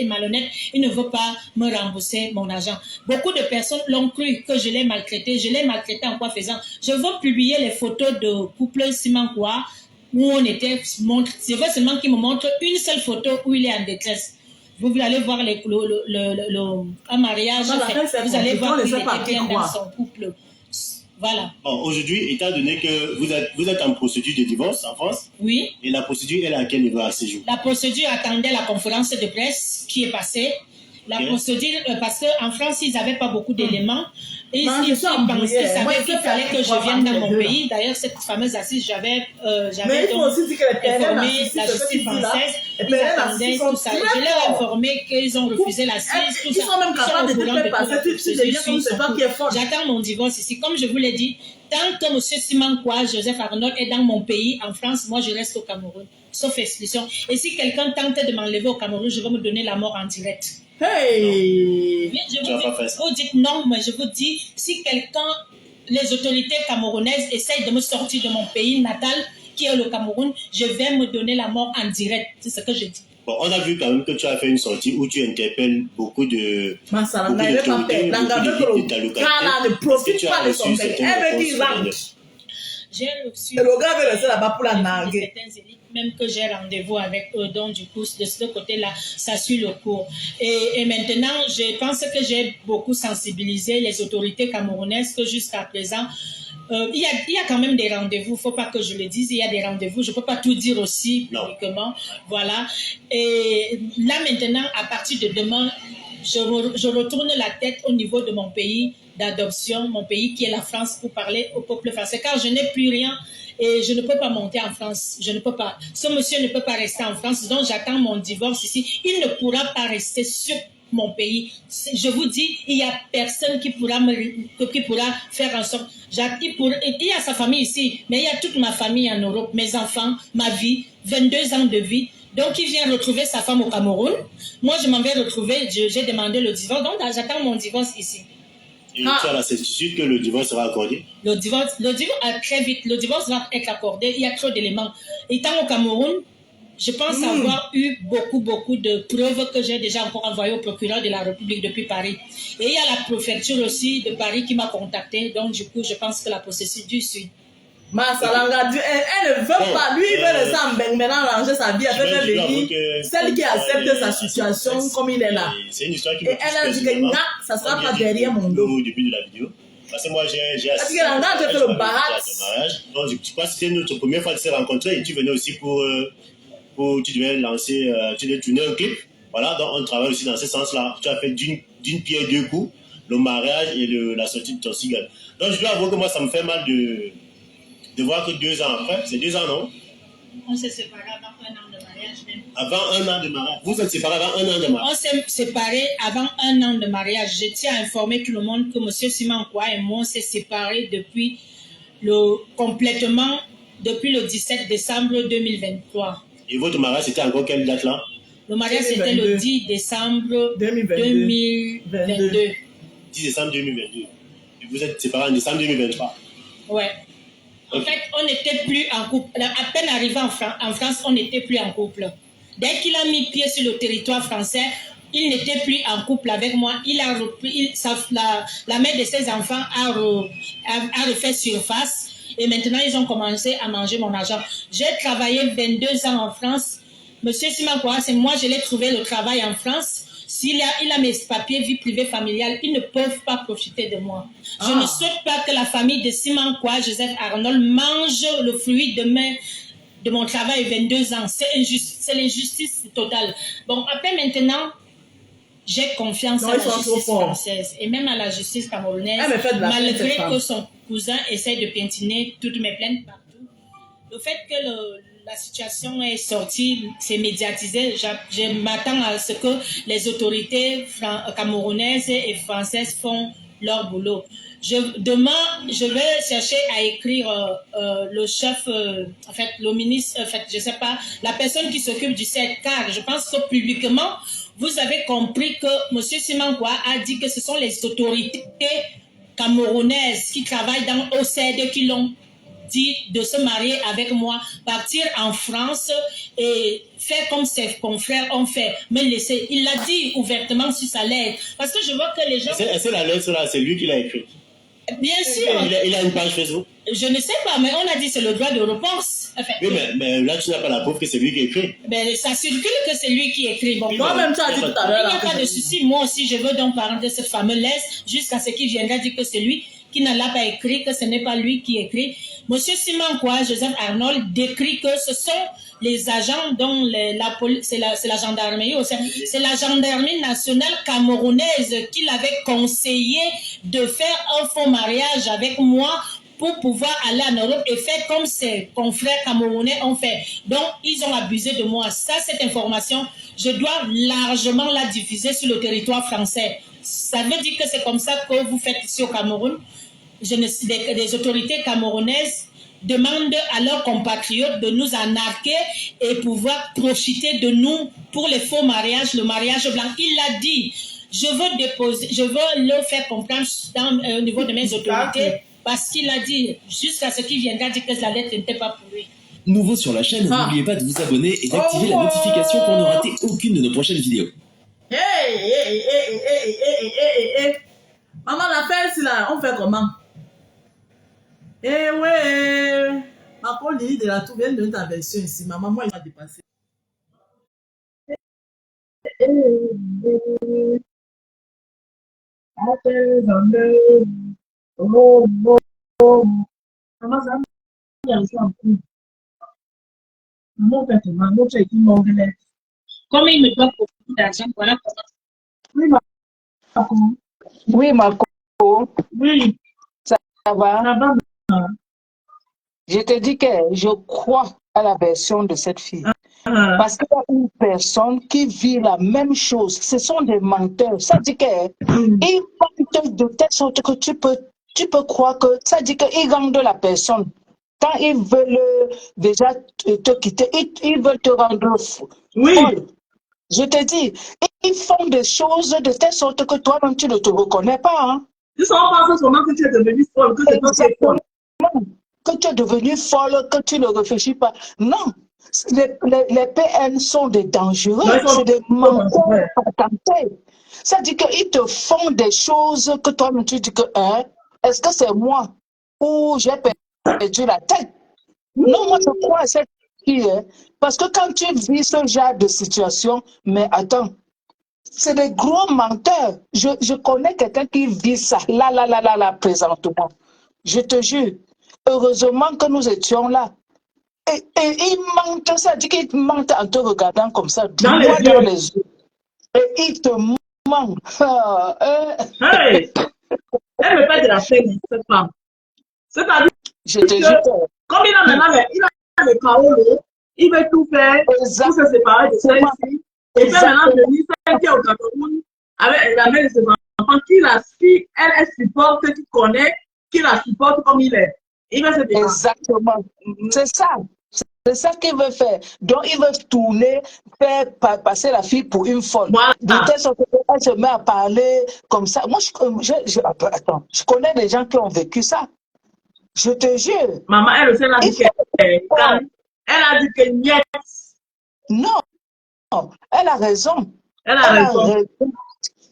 malhonnête. Il ne veut pas me rembourser mon argent. Beaucoup de personnes l'ont cru que je l'ai maltraité. Je l'ai maltraité en quoi faisant? Je veux publier les photos de couple Simankwa où on était. Je veux seulement qu'il me montre une seule photo où il est en détresse. Vous allez voir un mariage, vous allez voir qu'il était bien dans son couple. Voilà. Bon, aujourd'hui, étant donné que vous êtes en procédure de divorce en France, oui. Et la procédure, elle est à quel niveau à ce jour? La procédure attendait la conférence de presse qui est passée. La procédure, parce qu'en France, ils n'avaient pas beaucoup d'éléments. Ils savaient qu'il fallait que je vienne dans mon pays. D'ailleurs, cette fameuse assise, j'avais informé la justice française. Ils attendaient tout ça. Je leur ai informé qu'ils ont refusé l'assise. Ils sont même capables de te passer. Tu deviens comme c'est toi qui es fort. J'attends mon divorce ici. Comme je vous l'ai dit, tant que M. Simankwa, Joseph Arnold est dans mon pays, en France, moi, je reste au Cameroun. Sauf exclusion. Et si quelqu'un tente de m'enlever au Cameroun, je vais me donner la mort en direct. Hey! Vous dites non, mais je vous dis, si les autorités camerounaises essayent de me sortir de mon pays natal, qui est le Cameroun, je vais me donner la mort en direct. C'est ce que je dis. Bon, on a vu quand même que tu as fait une sortie où tu interpelles beaucoup de autorités de ta localité. Ne profite pas de son pays. Elle veut qu'il rentre. J'ai reçu le gars veut rester là-bas pour la narguer. Même que j'ai rendez-vous avec eux, donc du coup, de ce côté-là, ça suit le cours. Et maintenant, je pense que j'ai beaucoup sensibilisé les autorités camerounaises que jusqu'à présent, il y a quand même des rendez-vous, il ne faut pas que je le dise, il y a des rendez-vous, je ne peux pas tout dire aussi publiquement, voilà. Et là maintenant, à partir de demain, je retourne la tête au niveau de mon pays d'adoption, mon pays qui est la France, pour parler au peuple français, car je n'ai plus rien et je ne peux pas monter en France, je ne peux pas. Ce monsieur ne peut pas rester en France, donc j'attends mon divorce ici. Il ne pourra pas rester sur mon pays. Je vous dis, il n'y a personne qui pourra faire en sorte. Il y a sa famille ici, mais il y a toute ma famille en Europe, mes enfants, ma vie, 22 ans de vie. Donc, il vient retrouver sa femme au Cameroun. Moi, je m'en vais retrouver, j'ai demandé le divorce, donc j'attends mon divorce ici. Et tu as la certitude que le divorce sera accordé? Le divorce très vite, le divorce va être accordé, il y a trop d'éléments. Étant au Cameroun, je pense avoir eu beaucoup de preuves que j'ai déjà encore envoyées au procureur de la République depuis Paris. Et il y a la préfecture aussi de Paris qui m'a contacté, donc du coup, je pense que la procédure suit. Massalanga, elle ne veut pas, lui, il veut rester en Beng, maintenant ranger sa vie, elle veut venir, celle qui accepte sa situation comme il est là. C'est une histoire qui et elle a dit que ça ne sera pas derrière mon dos. Au début de la vidéo. Parce que moi, j'ai assisté à ton mariage. Donc, je crois que c'était notre première fois de se rencontrer et tu venais aussi tu devais lancer, tu devais tourner un clip. Voilà, donc on travaille aussi dans ce sens-là. Tu as fait d'une pierre deux coups, le mariage et la sortie de ton single. Donc, je dois avouer que moi, ça me fait mal de voir que 2 ans après, c'est 2 ans, non? On s'est séparés avant 1 an de mariage même. Avant 1 an de mariage? Vous êtes séparés avant 1 an de mariage? On s'est séparés avant 1 an de mariage. Je tiens à informer tout le monde que M. Simankwa et moi, on s'est séparés complètement depuis le 17 décembre 2023. Et votre mariage, c'était encore quelle date là? Le mariage, c'était le 10 décembre 2022. 10 décembre 2022. Et vous êtes séparés en décembre 2023? Ouais. En fait, on n'était plus en couple. À peine arrivé en France, on n'était plus en couple. Dès qu'il a mis pied sur le territoire français, il n'était plus en couple avec moi. Il a repris, la mère de ses enfants a refait surface. Et maintenant, ils ont commencé à manger mon argent. J'ai travaillé 22 ans en France. Monsieur Simankwa, c'est moi, je l'ai trouvé le travail en France. Il a mes papiers, vie privée, familiale, ils ne peuvent pas profiter de moi. Je ne souhaite pas que la famille de Simankwa, Joseph Arnold, mange le fruit de mon travail 22 ans. C'est l'injustice totale. Bon, après maintenant, j'ai confiance à la justice française et même à la justice camerounaise, malgré que son cousin essaie de piétiner toutes mes plaintes partout. Le fait que la situation est sortie, c'est médiatisé. Je m'attends à ce que les autorités camerounaises et françaises font leur boulot. Demain, je vais chercher à écrire le chef, en fait, le ministre, en fait, je sais pas, la personne qui s'occupe du CED, car je pense que publiquement, vous avez compris que M. Simankwa a dit que ce sont les autorités camerounaises qui travaillent dans OCD qui l'ont dit de se marier avec moi, partir en France et faire comme ses confrères ont fait, me laisser. Il l'a dit ouvertement sur sa lettre. Parce que je vois que les gens... Est-ce que la lettre là, c'est lui qui l'a écrite? Bien sûr. Il a une page Facebook. Je ne sais pas, mais on a dit c'est le droit de réponse. Enfin, oui, mais là, tu n'as pas la preuve que c'est lui qui écrit. Mais ça circule que c'est lui qui écrit. Bon, moi-même, tu as dit tout à l'heure. Il n'y a pas de souci. Moi aussi, je veux donc parler de ce fameux laisse jusqu'à ce qu'il viendra dire que c'est lui qui ne l'a pas écrit, que ce n'est pas lui qui écrit. Monsieur Simankwa, Joseph Arnold décrit que ce sont les agents dont c'est la gendarmerie, c'est la gendarmerie nationale camerounaise qui l'avait conseillé de faire un faux mariage avec moi pour pouvoir aller en Europe et faire comme ses confrères camerounais ont fait. Donc, ils ont abusé de moi. Ça, cette information, je dois largement la diffuser sur le territoire français. Ça veut dire que c'est comme ça que vous faites ici au Cameroun. Les autorités camerounaises demandent à leurs compatriotes de nous anarquer et pouvoir profiter de nous pour les faux mariages, le mariage blanc. Il l'a dit. Je veux le faire comprendre au niveau de mes autorités parce qu'il a dit, jusqu'à ce qu'il viendra dire que la lettre n'était pas pour lui. Nouveau sur la chaîne, n'oubliez pas de vous abonner et d'activer la notification pour ne rater aucune de nos prochaines vidéos. Maman, l'appel, c'est là, on fait comment? Eh ouais, ma Pauline de la Tour vient de donner ta version ici. Ma maman, il m'a dépassé. Maman, ça maman, fait comment? Maman, tu as été mongolais. Comme il me doit beaucoup d'argent, voilà comment. Oui, Marco. Oui. Ça va? Je te dis que je crois à la version de cette fille. Parce qu'il y a une personne qui vit la même chose. Ce sont des menteurs. Ça dit qu'ils mentent de telle sorte que tu peux croire que ça dit qu'ils gagnent de la personne. Quand ils veulent déjà te quitter, ils veulent te rendre folle. Je te dis, ils font des choses de telle sorte que toi-même tu ne te reconnais pas. Hein? Ils sont pensés seulement que tu es devenu folle, que c'est toi qui es folle. Que tu es devenu folle, que tu ne réfléchis pas. Non, les PN sont des dangereux, c'est des menteurs patentés. Ça dit qu'ils te font des choses que toi-même tu dis que, est-ce que c'est moi ou j'ai perdu la tête? Non, moi je crois à cette fille, parce que quand tu vis ce genre de situation, mais attends, c'est des gros menteurs. Je connais quelqu'un qui vit ça, là, présentement. Je te jure. Heureusement que nous étions là. Et ils mentent, ça dit qu'ils mentent en te regardant comme ça, dans les yeux. Et ils te mentent. Hey! Elle me fait de la peine, cette femme. C'est-à-dire que, comme il a maintenant le Paolo, il veut tout faire pour se séparer de celle-ci. Et puis maintenant, celle qui est au Cameroun, avec la mère de ses enfants, qui la suit, elle supporte, qui connaît, qui la supporte comme il est. Il veut se défendre. Exactement. C'est ça. C'est ça qu'il veut faire. Donc, il veut tourner, faire passer la fille pour une folle. Voilà. De telle sorte qu'elle se met à parler comme ça. Moi, attends, je connais des gens qui ont vécu ça. Je te jure. Maman, elle aussi, elle a dit que niet. Non, elle a raison. Elle a raison.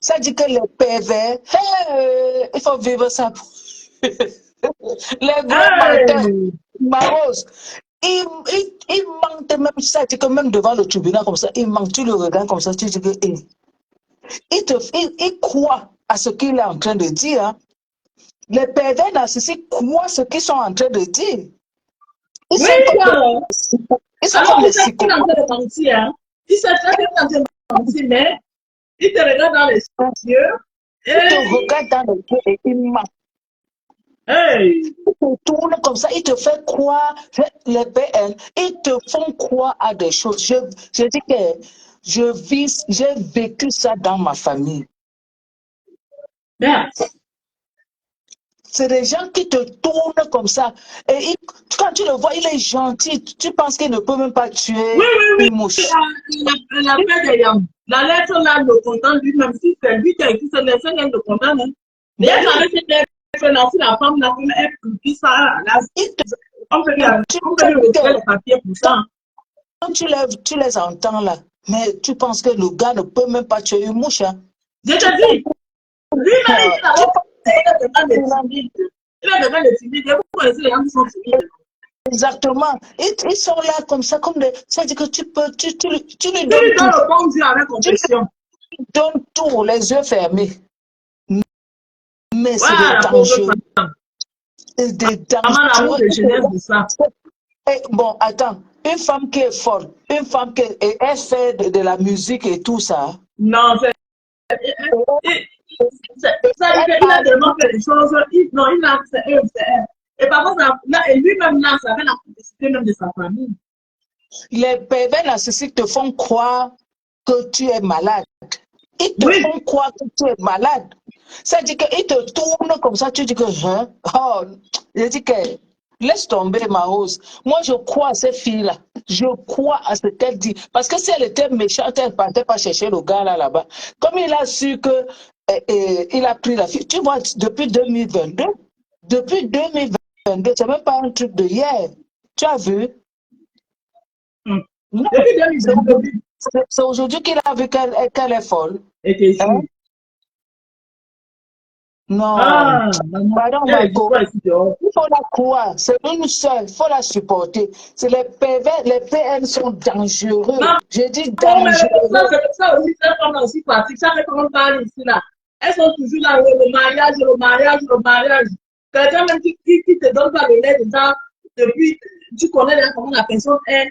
Ça dit que les pervers, il faut vivre ça. Les gros menteurs, Maros, ils mentent même ça, dit que même devant le tribunal comme ça, ils mentent, tu le regardes comme ça, tu dis que ils croient à ce qu'il est en train de dire. Hein. Les pervers narcissiques croient ce qu'ils sont en train de dire. Ils sont comme des psychopathes. Ils savent très bien quand tu es menti, mais ils te regardent dans les yeux. Ils te regardent dans les yeux et ils mentent. Hey. Ils te tournent comme ça, ils te font croire, les PN, ils te font croire à des choses. Je dis que j'ai vécu ça dans ma famille. Merde. C'est des gens qui te tournent comme ça. Et quand tu le vois, il est gentil. Tu penses qu'il ne peut même pas tuer une mouche. La lettre là le condamne lui-même. Si c'est lui qui a écrit cette lettre, elle le condamne. Mais si la femme là, elle publie ça, là, on peut lui retirer le papier pour ça. Quand tu les entends là, mais tu penses que le gars ne peut même pas tuer une mouche. Hein? Je te dis, lui-même, Il a quelqu'un de timide. Vous connaissez les gens qui sont timides. Exactement. Ils sont là comme ça, comme des... C'est-à-dire que tu peux, tu lui donnes Tu lui donnes le bon Dieu avec confession. Tu lui donnes tout, les yeux fermés. Mais c'est des dangereux. C'est des dangereux. De jeunesse de ça. Et bon, attends. Une femme qui est forte, une femme qui elle fait de la musique et tout ça. Non, c'est... Il a tellement fait des choses. Non, il a... C'est elle. Et par contre, lui-même, là, ça avait la complicité même de sa famille. Les pervers narcissiques te font croire que tu es malade. Ils te font croire que tu es malade. C'est-à-dire qu'ils te tournent comme ça, tu dis que... Hein? Oh, je dis que... Laisse tomber, ma rose. Moi, je crois à ces filles-là. Je crois à ce qu'elle dit. Parce que si elle était méchante, elle ne partait pas chercher le gars là-bas. Comme il a su que il a pris la fille. Tu vois, depuis 2022, c'est même pas un truc de hier. Tu as vu? Non. C'est aujourd'hui qu'il a vu qu'elle est folle. Hein? Non, pardon, Marco. Il faut la croire. C'est une seule. Il faut la supporter. C'est les pervers, les PM sont dangereux. Je dis dangereux. C'est ça aussi, ces femmes aussi pratiques. Ça fait qu'on parle ici là. Elles sont toujours là, le mariage. Quelqu'un même qui te donne pas le lait de ça, depuis, tu connais là comment la personne est.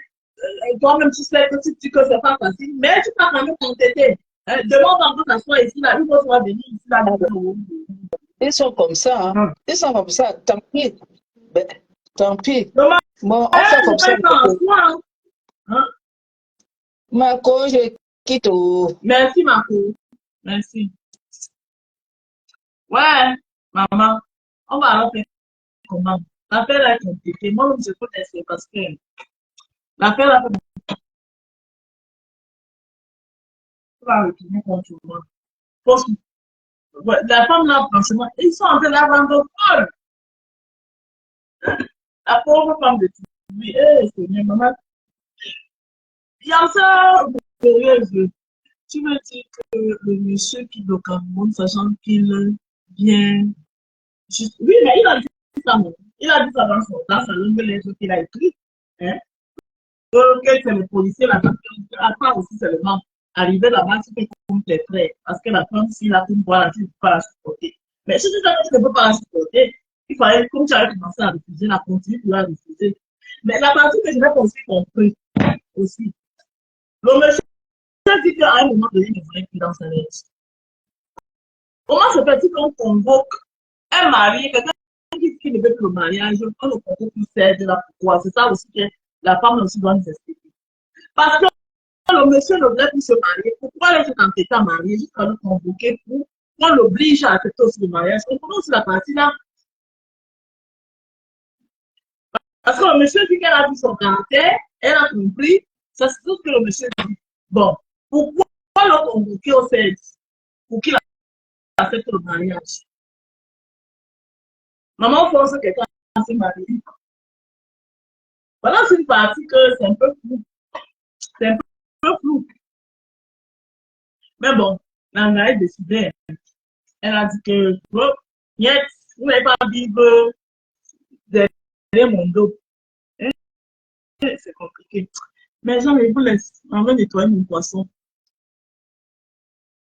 Toi-même, tu sais que tu dis que c'est pas facile, mais tu peux quand même t'entêter. Demande encore à soi ici là, une fois soit venir ici là. Ils sont comme ça, hein. Ils sont comme ça, tant pis. Ben, tant pis. Bon, on fait comme ça. Marco, je quitte. Merci, Marco. Merci. Ouais, maman, on va alors faire comment? L'affaire est compliquée. Moi, je connaissais parce que l'affaire est va retourner contre moi. Parce que la femme là, franchement, ils sont en train de la rendre folle. La pauvre femme de Tibi, Seigneur, maman. Il y a ça, sérieuse. Tu veux dire que le monsieur qui est au Cameroun, sachant qu'il vient juste... Oui, mais il a dit ça, non? Il a dit ça dans sa langue, les autres qu'il a écrit. Hein? Que c'est le policier là-bas. Après aussi, c'est le membre. Arrivé là-bas, tu peux compter tes traits. Parce que la femme, s'il a pu boire, tu ne peux pas la supporter. Mais si tu ne peux pas la supporter, il fallait, comme tu avais commencé à refuser, la continuer pour la refuser. Mais la partie que je n'ai pas aussi compris aussi. Le monsieur dit qu'à un moment donné, il ne voulait plus dans sa lettre. Comment se fait-il qu'on convoque un mari, quelqu'un qui ne veut plus le mariage, on le convoque pour faire de la pourquoi? C'est ça aussi que la femme aussi doit nous expliquer. Parce que le monsieur ne voulait plus se marier. Pourquoi elle s'est entêtée à marier jusqu'à le convoquer pour qu'on l'oblige à accepter aussi le mariage? On connaît aussi la partie là. Parce que le monsieur dit qu'elle a vu son caractère, elle a compris, c'est tout ce que le monsieur dit. Bon, pourquoi le convoquer au fait pour qu'il accepte le mariage? Maman force quelqu'un à se marier. Voilà, c'est une partie que c'est un peu flou. C'est un peu flou. Mais bon, la mère a décidé. Elle a dit que, bon, yes, vous n'allez pas vivre derrière mon dos. C'est compliqué. Mais j'en ai vous laisse. On va nettoyer mon poisson.